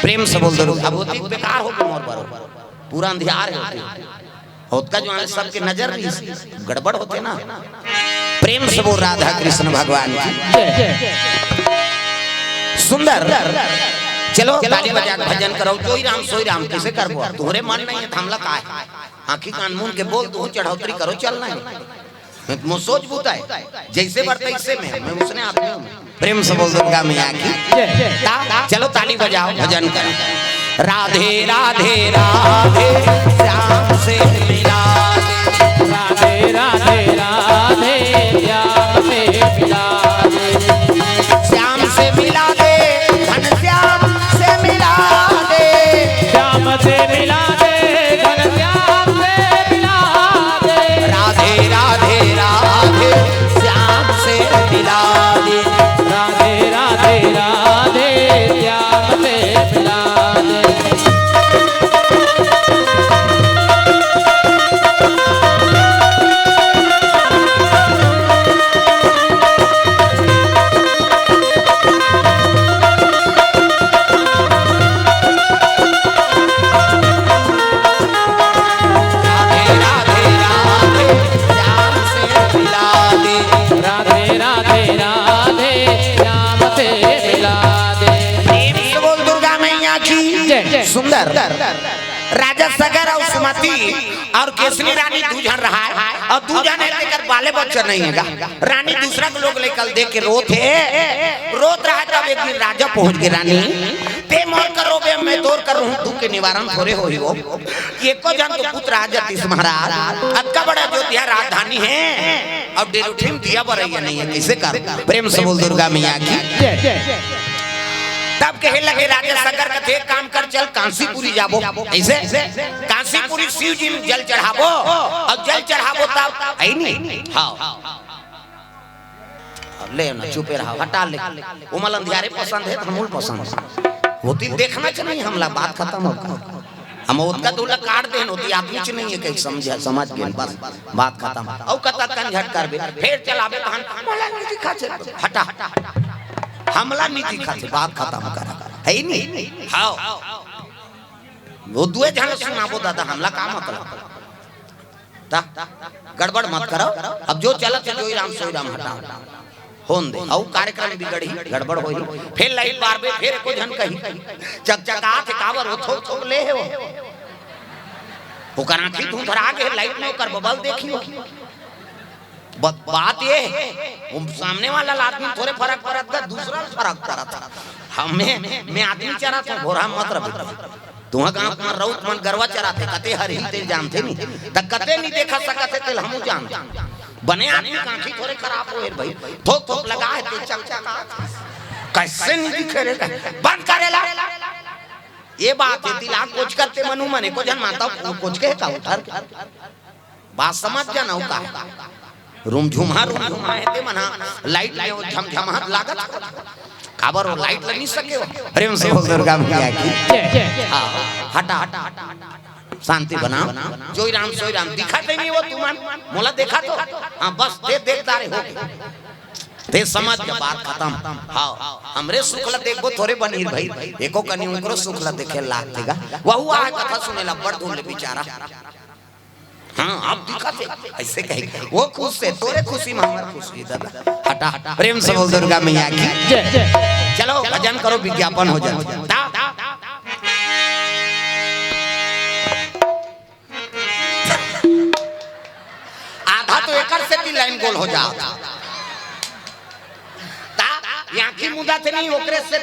प्रेम से बोल दो अब होती बेकार हो गई मोर बरो पूरा अंधियार है होत का जो सबके नजर गड़बड़ होते ना प्रेम से बोल राधा कृष्ण भगवान की सुंदर चलो ताली बजा भजन करो जोई राम कैसे करबो तोरे मन नहीं है थमला का है आंखी कान मुंह के बोल तू चढ़ौतरी करो चलना है मैं सोच बूता है जैसे बरते ऐसे में मैं उसने आदमी प्रेम से बोल दुर्गा मैया की चलो ताली बजाओ भजन करो राधे राधे राधे श्याम से मिला दे राधे राधे राधे श्याम से मिला दे श्याम से मिला दे धन श्याम से मिला दे श्याम से मिला दे धन श्याम से मिला दे राधे राधे राधे श्याम से मिला दे राधे राधे राधे श्याम से मिला दे राधे राधे राधे श्याम से मिला दे बोल दुर्गा मैया की जय। सुंदर राजा सगर और सुमति और केसरी रानी दूजन रहा है और दूजन लेकर बाले बच्चा नहीं है रानी दूसरा के लोग लेकर देख के रोत रहा जब एक दिन राजा पहुंच गए रानी ते मोर करो बे मैं तोर कर रहूं तू के निवारण थोड़े हो एको जन तो पुत्र राजा तीस महाराज अक्का बड़ा अयोध्या राजधानी है अब डेरुठीम दिया बरैया नहीं है कैसे कर प्रेम से बोल दुर्गा मैया की तब कहे लगे राजा सगर का थे काम कर चल कांसीपुरी जाबो ऐसे कांसीपुरी शिव जी में जल चढ़ाबो और जल चढ़ाबो तब आई नहीं हाँ ले ना चुपे रहा हटा ले उमल अंधियारे पसंद है हमूल पसंद होती देखना चाहिए हमला बात खत्म हो हम उसका दूल्हा काट देन होती आदमी च नहीं है कहीं समझ समझ के बस बात खत्म औ कता कन झट करबे फिर चलाबे तहन मला नहीं दिखा छे हटा हमला नहीं दिखा छे बात खत्म कर है नहीं हां वो दुए जन सुनाबो दादा हमला का मतलब ता गड़बड़ मत करो अब जो चलत है जोई राम सोई राम हटा होन दे औ कार्यक्रम बिगड़ी गड़बड़ होई फिर लाइट बारबे फिर को जन कही चकचकात कावर हो थो ले हो ओकर आंखी धुंधरा के लाइट में ओकर बबल देखियो बात ये है वो सामने वाला आदमी थोड़े फर्क पड़त का दूसरा फर्क पड़त हमें मैं आदमी चरा था घोड़ा मत रह तुहा गांव में रउत मन गरवा चराते कते हरी तेल जानते नहीं त कते नहीं देखा सकते तेल हमू जानते बने आदमी कांखी थोड़े खराब होए भाई थोक थोक लगा है ते चमचा कैसे नहीं दिखे रे बंद करेला ये बात है दिला कुछ करते मनु मने को जन माता कुछ के का उठर बात समझ जाना का रूम झुमा है ते मना लाइट में झमझमाहट लागत खबर हो लाइट लग नहीं सके हो प्रेम से बोल दुर्गा मैया की हां हटा शांति बना जोई राम दिखाते नहीं वो तुमन मोला देखा तो हां बस देखता रहे हो ते समझ के बात खत्म हां हमरे सुखला देखबो थोड़े बनीर भाई एको कनी उनको सुखला देखे लागतेगा वहु आ कथा सुनेला बड़ धुन बेचारा हाँ आप दिखाते ऐसे कहे वो खुश से तोरे खुशी में हमारा खुशी दादा हटा प्रेम से बोल दुर्गा मैया की चलो भजन करो विज्ञापन हो जाए आधा तो एकड़ से भी लाइन गोल हो जा यहाँ की मुद्दा थे नहीं ओकरे से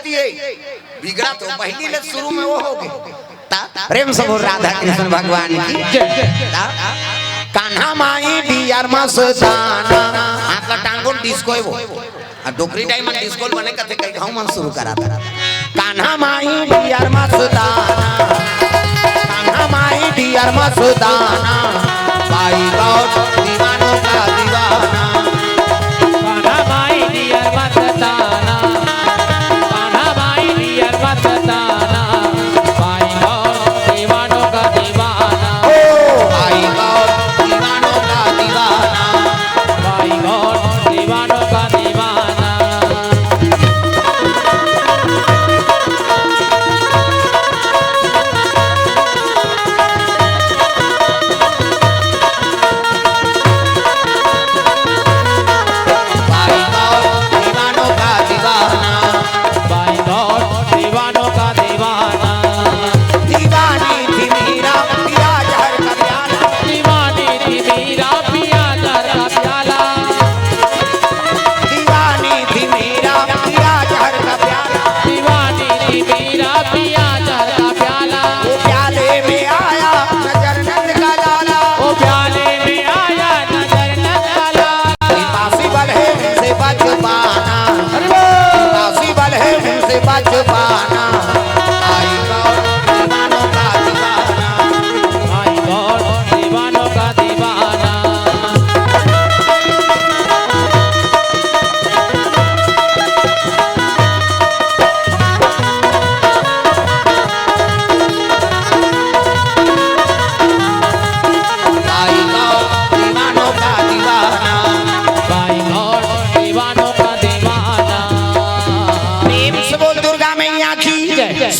बिगड़ा तो पहली ले शुरू में वो हो गए प्रेम से बोल राधा कृष्ण भगवान की कान्हा माई डियर मस्ताना हाथ का टांगों डिस्को है वो डोकरी डायमंड डिस्को बने कथे कई गाँव मन शुरू करा था कान्हा माई डियर मस्ताना कान्हा माई डियर मस्ताना भाई गॉड दीवानों का दीवाना कान्हा माई डियर मस्ताना कान्हा माई डियर मस्ताना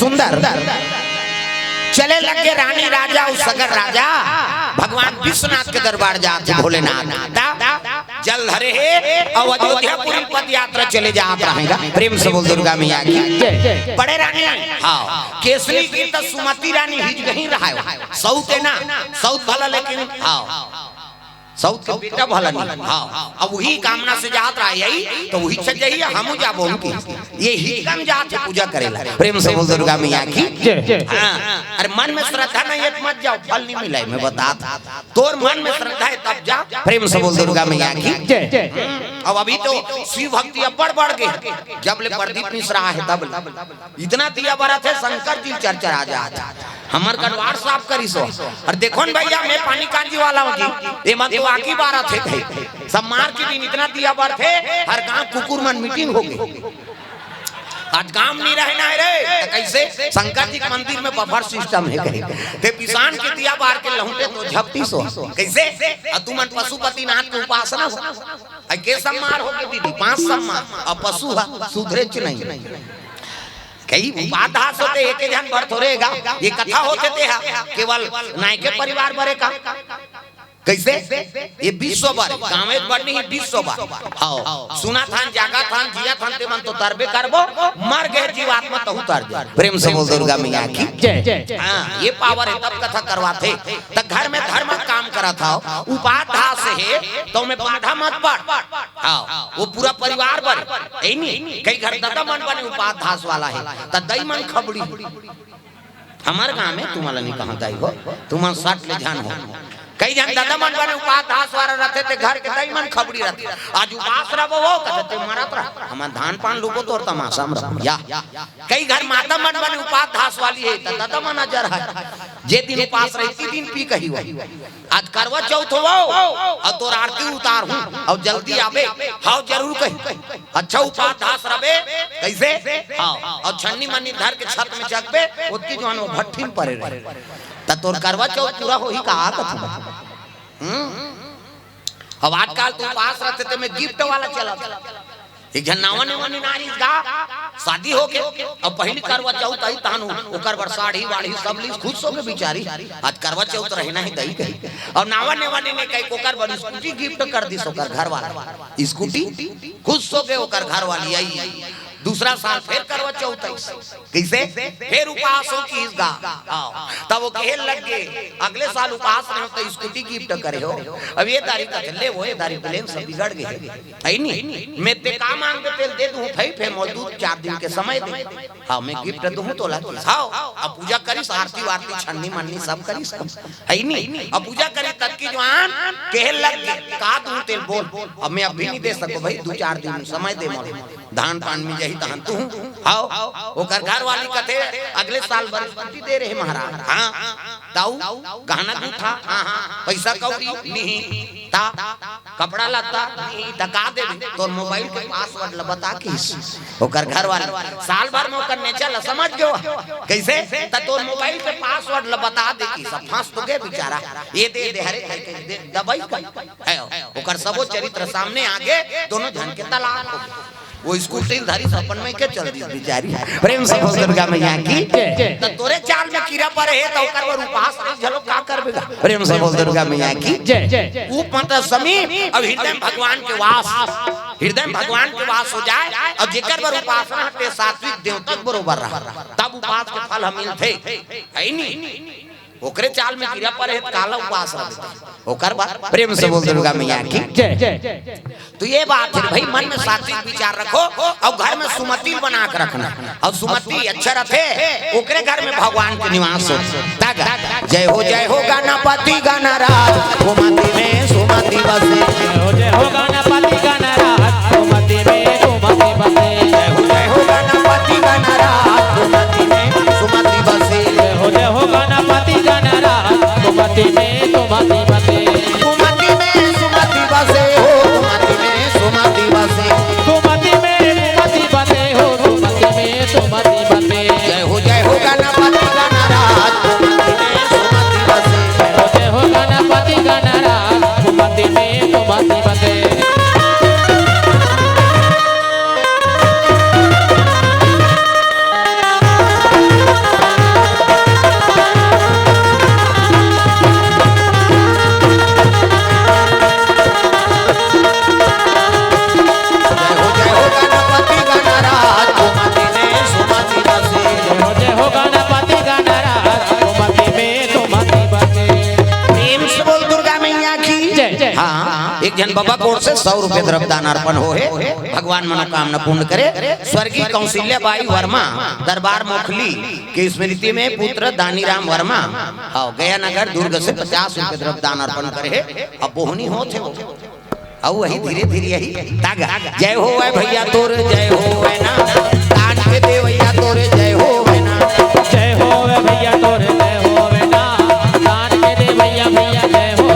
सुंदर चले लगे रानी राजा और सगर राजा भगवान विश्वनाथ के दरबार जाते भोलेनाथ जल धरे और अयोध्यापुरी पद यात्रा चले जाते रहेगा प्रेम से बोल दुर्गा मैया की बड़े रानी हाँ केसरी की तो सुमति रानी हिज नहीं रहा है साउथ है ना साउथ भला लेकिन हाँ साउथ का बेटा भला नहीं हाँ अब वही कामना से जात रहा यही तो वही चल जाइए हम जाबो उनकी ये ही कम जात पूजा करेला प्रेम से बोल दुर्गा मैया की अरे मन में श्रद्धा नहीं है मत जाओ फल नहीं मिला मैं बता तोर मन में श्रद्धा है तब जा प्रेम से बोल दुर्गा मैया की अब अभी तो शिव भक्ति अब बढ़ गई जब ले प्रदीप मिश्रा है तब इतना दिया बड़ा थे शंकर जी चर्चा आ जाता हमार कटवार साफ करी सो और देखो न भैया मैं पानी कांजी वाला हूँ ये मत तो आकी बारह थे सब मार के दिन इतना दिया बार थे हर गांव कुकुर मन मीटिंग हो गई आज गांव नहीं रहना है रे कैसे शंकर जी के मंदिर में बफर सिस्टम है कहीं ते किसान के दिया बार के लहुटे तो झपटी सो कैसे तुमन पशुपति नाथ के उपासना हो के सम्मार हो के दीदी 5 सम्मार और पशु सुधरे नहीं कई बात हाथ होते एक ध्यान भर थोड़ेगा ये कथा होते थे केवल नायके परिवार भरे का कैसे ये 200 बार गाँव एक बार नहीं 200 बार आओ सुना थान जागा थान जिया थान ते मन तो तरबे करबो मर गए जीवात्मा तो उतार दे प्रेम से बोल दुर्गा मैया की जय। हाँ ये पावर है तब कथा करवाते तो घर में धर्म काम करा था उपाध्यास है तो मैं बाधा मत पड़ आओ वो पूरा परिवार बने नहीं कई घर दादा मन बने उपाध्यास वाला है तो दई मन खबड़ी हमारे गाँव में तुम्हारा नहीं कहा दाई हो तुम 60 ले जान हो कई जन दादा मन बने उपास वाला रहते थे घर के दई मन खबड़ी रहती आज उपास रहो वो कहते मरत रहा हमार धान पान लोगो तो तमाशा में या कई घर माता मन बने उपास वाली है तो दादा मन नजर है जे दिन उपास रहती दिन पी कही हुई आज करवा चौथ हो और तोर आरती उतार हूं और जल्दी आवे हां जरूर कही अच्छा उपास रहे कैसे हां और छन्नी मन्नी धर के छत में चकबे ओती जवान वो भट्ठी में पड़े रहे त तोर करवा चौथ पूरा हो ही कहा अब आजकल तू पास रहते थे मैं गिफ्ट वाला चला एक जन नावन नारी गा शादी हो के अब पहली करवा चौथ आई तानु ओकर बर साड़ी वाड़ी सब ली खुश हो के बिचारी आज करवा चौथ रहना ही दई कही और नावन ने कई ओकर बर स्कूटी गिफ्ट कर दी सोकर घर वाला स्कूटी खुश हो के ओकर घर वाली आई दूसरा साल फिर करवा चौथ कैसे फिर उपास हो की इसगा तब वो खेल लग गए अगले साल उपास नहीं होता स्कूटी गिफ्ट करे हो अब ये तारीख ले वो ये तारीख प्लेन सब बिगड़ गए है नहीं मैं ते का मांग दे तेल दे दूं थई फे मौजूद 4 दिन के समय दे हां मैं गिफ्ट दूं तो लगी हां अब पूजा करी आरती वारती छन्नी मन्नी सब करी सब है नहीं अब पूजा करी तब की जवान कहल लग गए का दूं तेल बोल अब मैं अभी नहीं दे सकूं भाई 2-4 दिन समय दे मोल धान पान में यही धान तू आओ ओकर घर वाली कथे अगले साल बरस्पति दे रहे महाराज हां ताऊ गहना दूठा हां पैसा कौड़ी नहीं ता कपड़ा लत्ता नहीं तका दे तो मोबाइल के पासवर्ड ल बता के ओकर घर वाला साल भर में ओकर नेचर समझ गयो कैसे त तो मोबाइल के पासवर्ड ल बता दे की सब फंस तो गए बेचारा ये दे हरे दे दबाई का ओकर सबो चरित्र सामने आगे दोनों जन के तलाक हो वो स्कूटी धारी सपन में के चल दी बेचारी प्रेम से दुर्गा मैया की तो तोरे चाल में कीड़ा पड़े है तो ओकर वर उपास झलो का करबेगा प्रेम से दुर्गा मैया की जय ऊप मतलब समीप अब हृदय भगवान के वास हृदय भगवान के वास हो जाए और जेकर वर उपासना हटे सात्विक देवता बरोबर रहा तब उपास के फल हम मिलते है नहीं ओकरे चाल में कीड़ा पड़े है काला उपास रहता ओकर बात प्रेम से बोल दुर्गा मैया की जय तो ये बात है भाई मन में सात्विक विचार रखो और घर में सुमति बना के रखना और सुमति अच्छा रखे ओकरे घर में भगवान के निवास हो जय हो गणपति गणराज सुमति में सुमति बसे जय हो गणपति गणराज सुमति में सुमति बसे जय हो गणपति गणराज सुमति में सुमति बसे जय हो गणपति गणराज सुमति में सुमति बसे सुमति में सुमति बसे हो सुमति में सुमति बसे सुमति में सुमति बसे हो सुमति में सुमति बसे जय हो गणपति गणराज सुमति में सुमति बसे जय हो गणपति गणराज सुमति में सुमति बसे एक जन बाबा कोर से 100 रुपए द्रव्यदान अर्पण हो है भगवान मनोकामना पूर्ण करे स्वर्गीय कौशल्या बाई वर्मा दरबार मोखली के स्मृति में पुत्र दानीराम वर्मा और गया नगर दुर्ग से 50 रुपए द्रव्यदान अर्पण करे अब बोहनी हो थे अब वही धीरे धीरे यही तागा जय हो भैया तोर जय हो ना दान के दे भैया तोरे जय हो ना जय हो भैया तोरे जय हो ना दान के दे भैया भैया जय हो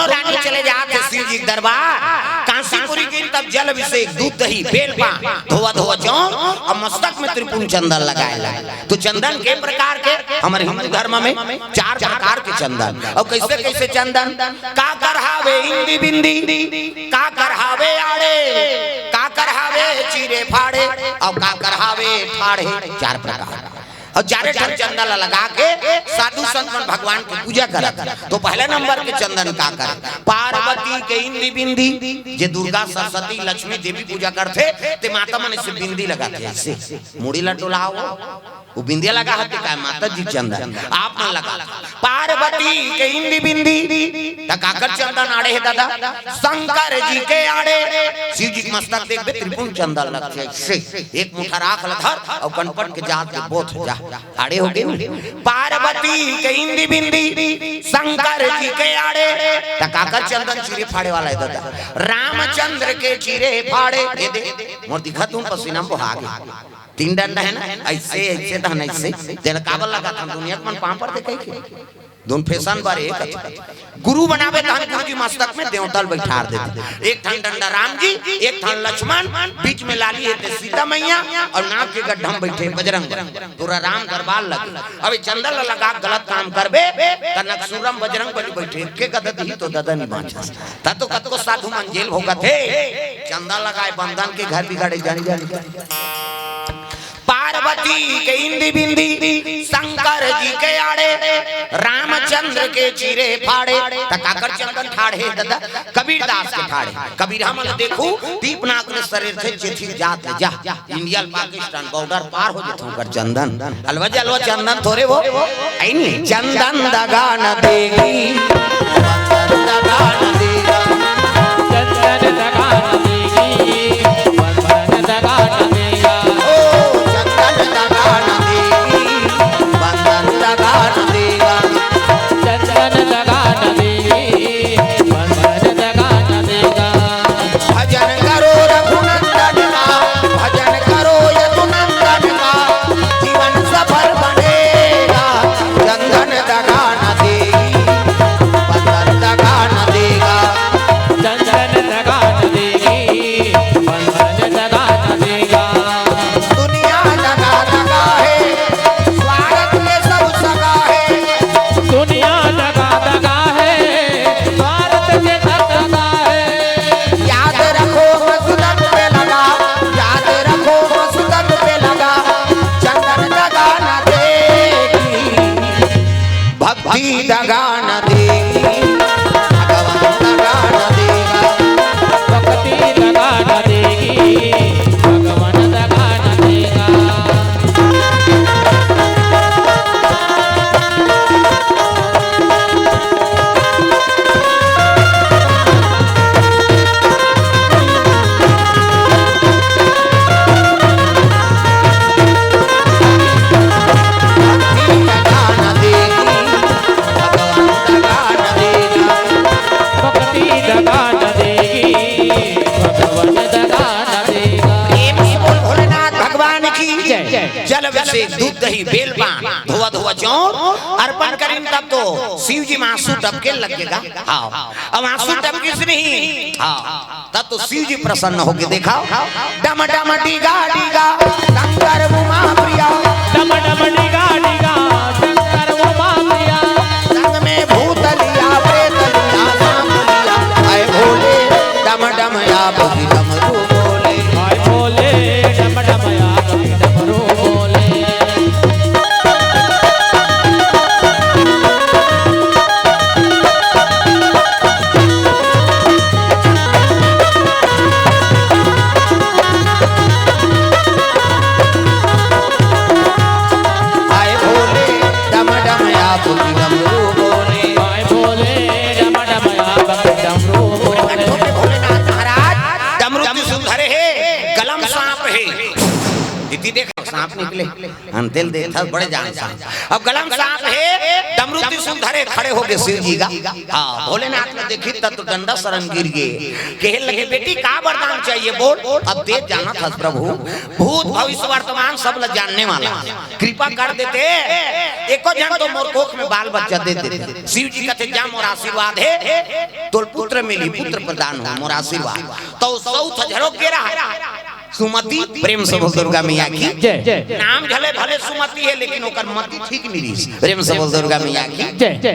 दोनों रानी चले जाते शिव जी के दरबार कांसीपुरी की तब जल अभिषेक दूध दही बेलपान धोवा धोवा जौ और मस्तक में त्रिपुण चंदन लगाए। तो चंदन के प्रकार के हमारे हिंदू धर्म में 4 प्रकार के चंदन और कैसे कैसे चंदन का करहावे इंदी बिंदी का करहावे आड़े का करहावे चीरे फाड़े और का करहावे ठाड़े 4 प्रकार और 4 ठन चंदन लगा के साधु संत भगवान की पूजा करत। तो पहले नंबर के चंदन का कर पार्वती के इंदी बिंदी जे दुर्गा सरस्वती लक्ष्मी देवी पूजा करते ते माता मन से बिंदी लगाते ऐसे मुड़ी लटोलाओ वो बिंदिया लगा हते का माता जी चंदन आप मन लगा पार्वती के इंदी बिंदी तकाकर चंदन आड़े है दादा शंकर जी के आड़े शिव जी के मस्तक देख बे त्रिपुण चंदन लगते ऐसे एक मुठा राख लधर और कनपट के जात के बोथ जा आड़े हो गए। पार्वती के इंदी बिंदी शंकर जी के आड़े तकाकर चंदन चीरे फाड़े वाला है दादा रामचंद्र के चीरे फाड़े दे मोर दिखा तुम पसीना बहा गए 3 डंडा है ना ऐसे ऐसे तो नहीं ऐसे तेरा काबल लगा था दुनिया मन पांव पर देखे के दोन फैशन बार एक गुरु बनावे तहन गुरु जी मस्तक में देवतल बैठार देते एक ठन डंडा राम जी एक ठन लक्ष्मण बीच में लाली है सीता मैया और नाक के गड्ढा में बैठे बजरंग पूरा राम दरबार लगे। अबे चंदन लगा गलत काम करबे त नक्सूरम बजरंग बली बैठे के गदत ही तो दादा नहीं बांचा ता तो कत को साधु मन जेल भोगत है चंदन लगाए बंधन के घर बिगाड़े जानी पार्वती के इंदी बिंदी शंकर जी के आड़े रामचंद्र के चीरे फाड़े तकाकर चंदन ठाड़े दादा कबीर दास के ठाड़े कबीर हम देखू दीपनाक ने शरीर थे चिठी जात जा इंडिया पाकिस्तान बॉर्डर पार हो जेतो कर चंदन अलवा जलवा चंदन थोड़े वो आई नहीं चंदन दगा न देगी दगा न देगा चंदन दगा न देगी बंधन दगा न देगा चंदन दगा न देगी बंधन दगा न देगा भजन करो रघुनंदन का भजन करो यदुनंदन का जीवन सफल बनेगा चंदन दगा न देगी बंधन दगा न देगा चंदन दगा न देगी बंधन दगा न देगा दुनिया दगा दगा है स्वागत में सब सगा है दुनिया दगा दगा है भारत के दगा है याद रखो मसदक पे लगा याद रखो मसदक पे लगा चंदन दगा न देगी भक्ति दगा न देगी भगवान दगा न देगा भक्ति दगा न देगी भगवान दगा न देगा भक्ति दगा न देगी भगवान दगा न देगा भक्ति दगा न देगी भगवान दगा न देगा प्रेम से बोल भोलेनाथ भगवान की जय। जल अभिषेक दूध दही बेलपान धोवा धोवा जौ अर्पण करें तब तो शिव जी में आंसू टपके लगेगा हाँ अब आंसू टपके से नहीं हाँ तब तो शिव जी प्रसन्न होके देखा डम डम डीगा डीगा शंकर उमा प्रिया डम डम डिगा डिगा शंकर उमा प्रिया संग में भूत लिया प्रेत लिया नाम लिया आए भोले डम डम या बुद्धि डमरू बोले हाय बोले डम डम या डमरू बोले आए भोले डम डम या बुद्धि डमरू बोले हाय बोले डम डम या डमरू बोले भोलेनाथ महाराज डमरू त्रिशूल धरे है गलम सांप है इति देखो सांप निकले हम दिल देखा बड़े जान सांप अब गलम सांप है डमरू त्रिशूल धरे खड़े हो गए शिव जी का। हाँ भोलेनाथ ने देखी तब तो डंडा शरण गिर गए। कहने लगे बेटी का वरदान चाहिए बोल। अब देख जाना था प्रभु, भूत भविष्य वर्तमान सब ल जानने वाला, कृपा कर देते एको जन तो मोर कोख में बाल बच्चा दे देते। शिव जी कहते जा मोर आशीर्वाद है तो पुत्र मिली, पुत्र प्रदान हो मोर आशीर्वाद। तो सौथ झरोक गिरा सुमति, प्रेम से बोल दुर्गा मैया की नाम झले भले सुमति है लेकिन ओकर मति ठीक नहीं। प्रेम से बोल दुर्गा मैया की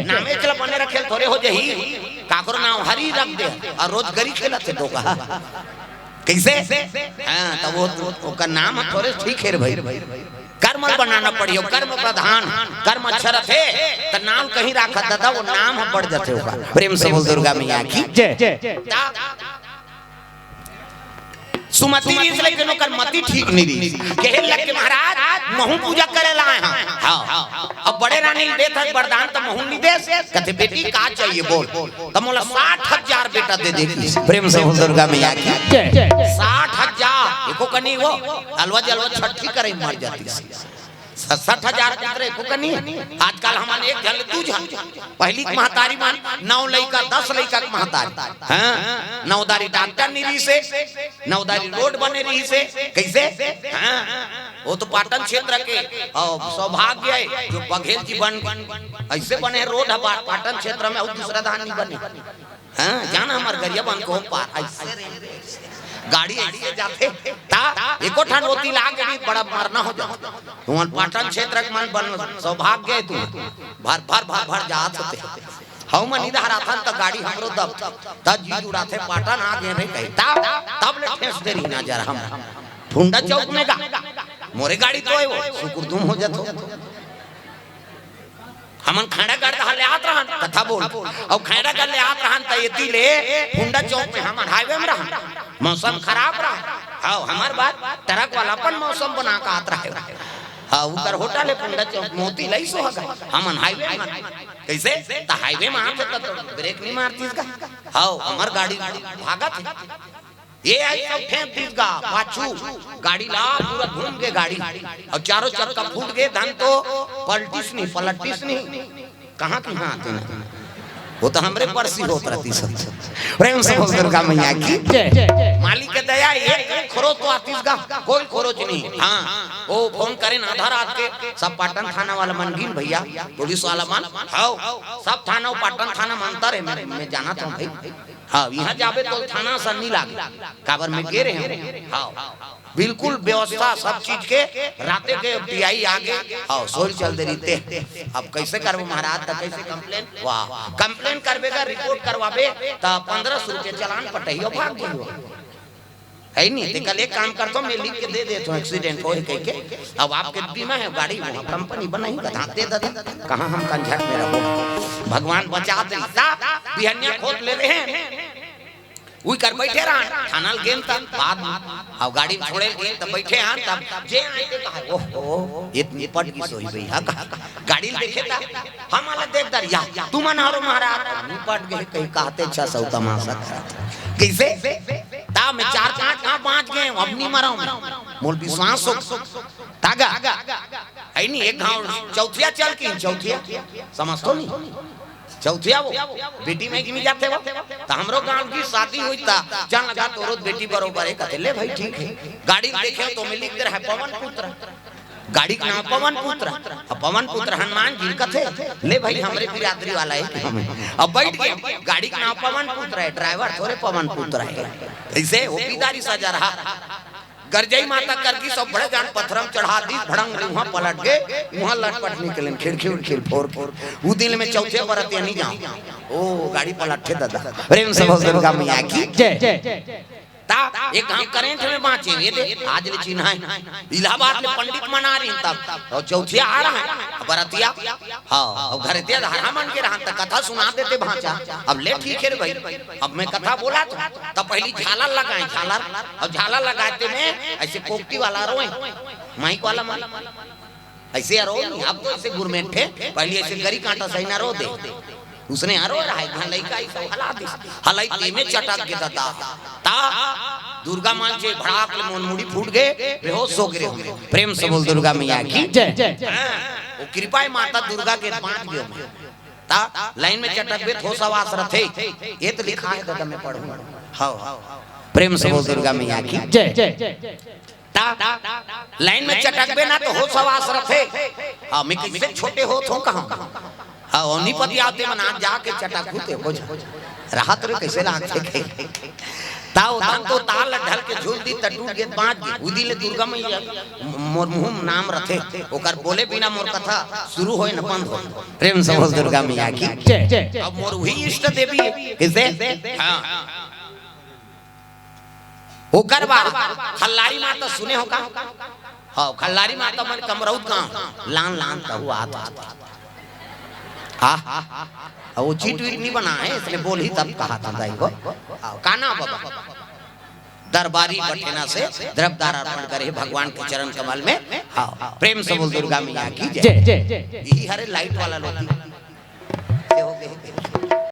नामे चल बने रखे थोड़े हो जही काकरो नाम हरी रख दे और रोज गरी खेलते तो कहा कैसे। हां तो वो ओकर नाम थोड़े ठीक है भाई। कर्म बनाना पड़ियो, कर्म प्रधान, कर्म अच्छा रहे तो नाम कहीं रखा था वो नाम बढ़ जाते होगा। प्रेम से बोल दुर्गा मैया की सुमति लेकिन ओकर मति ठीक नहीं रही। कहे लग के महाराज महू पूजा करे लाए हैं। हां अब बड़े रानी दे था वरदान तो महू नहीं दे। कहते बेटी का चाहिए बोल। तो मोला 60,000 बेटा दे दे। प्रेम से बोल दुर्गा मैया की 60,000 एको कनी वो अलवा जलवा छठी करे मर जाती। 60,000 पुत्र को कनी आजकल हमान एक जल दू जन पहली महतारी मान 9 लइका 10 लइका के महतारी। हां नौदारी डॉक्टर निरी से नौदारी रोड बने रही से कैसे। हां वो तो पाटन क्षेत्र के सौभाग्य है जो बघेल जी बन ऐसे बने रोड है पाटन क्षेत्र में और दूसरा धान नहीं बने। हां जाना हमार गरिया बन को पार ऐसे गाड़ी ऐसे जाते ता एको ठान होती लागे भी बड़ा मरना हो जाता। तुम पाटन क्षेत्र के मन बन सौभाग्य है तू भर भर भर भर जात होते। हम मन इधर आता तो गाड़ी हमरो दब तब जी उड़ाते पाटन आ गए रे कहीं तब ले ठेस दे रही ना जरा हम फुंडा चौक में गा मोरे गाड़ी तो है वो सुकुरदुम हो जातो। हमन खैड़ा कर हले आत रहन कथा बोल और खैड़ा कर ले आत रहन त यति ले फुंडा चौक में हमन हाईवे में रहन मौसम खराब रहा। हां हमार बात ट्रक वाला अपन मौसम बना का आत रहे। हां उधर होटल है फुंडा चौक मोती लई सो होगा हमन हाईवे में कैसे त हाईवे में आते त ब्रेक नहीं मारती इसका। हां हमार गाड़ी भागत ये आई सब फेंक दीगा पाछू गाड़ी ला पूरा घूम के गाड़ी और चारों चक्का फूट गए धन तो पलटिस नहीं पलटिस नहीं कहां की हां आते ना वो तो हमरे परसी होत रहती सब। प्रेम से बोल दुर्गा मैया की मालिक के दया एक खरो तो आतीस का कोई खरोच नहीं। हां वो फोन करे ना आधा रात के सब पाटन थाना वाला मनगिन भैया पुलिस वाला मन हां सब थाना पाटन थाना मानता रे मैं जाना था भाई। हाँ यहाँ जाबे तो थाना सा नहीं लागे काबर में गे रहे हैं। हाँ बिल्कुल व्यवस्था सब चीज के राते के पीआई आगे हाँ सोल चल दे रही। अब कैसे करबो महाराज तक कैसे कंप्लेन वाह कंप्लेन करबेगा रिपोर्ट करवाबे तो 1500 रुपये चलान पटाइयो भाग गयो है नहीं। तो कल एक काम करता हूँ मैं लिख के दे देता हूँ एक्सीडेंट हो कह के। अब आपके बीमा है गाड़ी कंपनी बनाई बताते दादा कहाँ हम कंझट में रहो भगवान बचा दे बिहनिया खोद ले रहे हैं वही कर बैठे रहा थाना गेम तक बाद अब गाड़ी छोड़े गए तब बैठे हैं तब जे आके कहा ओहो इतनी पट की सोई भैया गाड़ी देखे था हम वाला देख दर या तू मनहारो महाराज हम पट गए कहीं कहते 600 तमाशा कैसे ता में 4 5 गए अब नहीं मरा मोल विश्वास हो तागा है नहीं एक गांव चौथिया चल की चौथिया समझ तो नहीं चौथिया वो बेटी में गिनी जाते वो तो हमरो गांव की शादी हुई था जान लगा तो रोज बेटी बरोबर है कहते ले भाई ठीक है गाड़ी देखे तो मैं लिख दे रहा है पवन पुत्र गाड़ी का नाम पवन पुत्र अब पवन पुत्र हनुमान जी का थे ले भाई हमरे बिरादरी वाला है हमें अब बैठ गए गाड़ी का नाम पवन पुत्र है ड्राइवर थोड़े पवन पुत्र है ऐसे वो पीदारी सजा रहा गरजई माता करकी सब बड़े जान पत्थरम चढ़ा दी भड़ंग वहां पलट गए वहां लटपट निकले खिड़की फोड़ वो दिल में चौथे बरत नहीं जाऊं ओ गाड़ी पलटे दादा प्रेम से बोल दुर्गा मैया की जय ता एक गांव करेंट में बांचे ये दे आज ले चिन्ह है इलाहाबाद में पंडित मना रही तब और चौथिया आ रहा है बरतिया हां और घर ते धारा मन के रहा कथा सुना देते भांचा अब ले ठीक है भाई अब मैं कथा बोला तो पहली झालर लगाए झालर और झालर लगाते में ऐसे पोपटी वाला रोए माइक वाला मन ऐसे रो नहीं अब तो ऐसे गुरमेंट थे पहले ऐसे गरी कांटा सही ना रो दे उसने आरो रहा है घर लइका ई सब हला दिस हलाई ते में चटक के दता ता दुर्गा मां के भड़ाक ले मन मुड़ी फूट गए बेहोश हो गए प्रेम से बोल दुर्गा मैया की जय वो कृपा माता दुर्गा के बांट गयो ता लाइन में चटकबे थोसवास रथे ये तो लिखा है दादा मैं पढ़ूं हां प्रेम से बोल दुर्गा मैया की जय ता लाइन में चटकबे ना तो होसवास रथे हां मैं किससे छोटे हो थो कहां हां ओनीपति आते मना जाके चटकूते हो राहत रे कैसे लाते के ताऊ दान तो ताल ढल के झूल दी टूट गे पांच उदी ले दुर्गा मैया मोर मुंह नाम रखे ओकर बोले बिना मोर कथा शुरू होय न बंद हो प्रेम से बोल दुर्गा मैया की जय अब मोर वही इष्ट देवी है किसे हां ओकर बाद खल्लारी माता सुने हो का हां खल्लारी माता मन कमरौत का लान लान कहू आता वो चीट वीट नहीं बना है इसलिए बोल ही तब कहा था दाई को काना बाबा दरबारी बठेना से द्रव्यदार अर्पण करे भगवान के चरण कमल में प्रेम से बोल दुर्गा मैया की जय जय यही हरे लाइट वाला लोग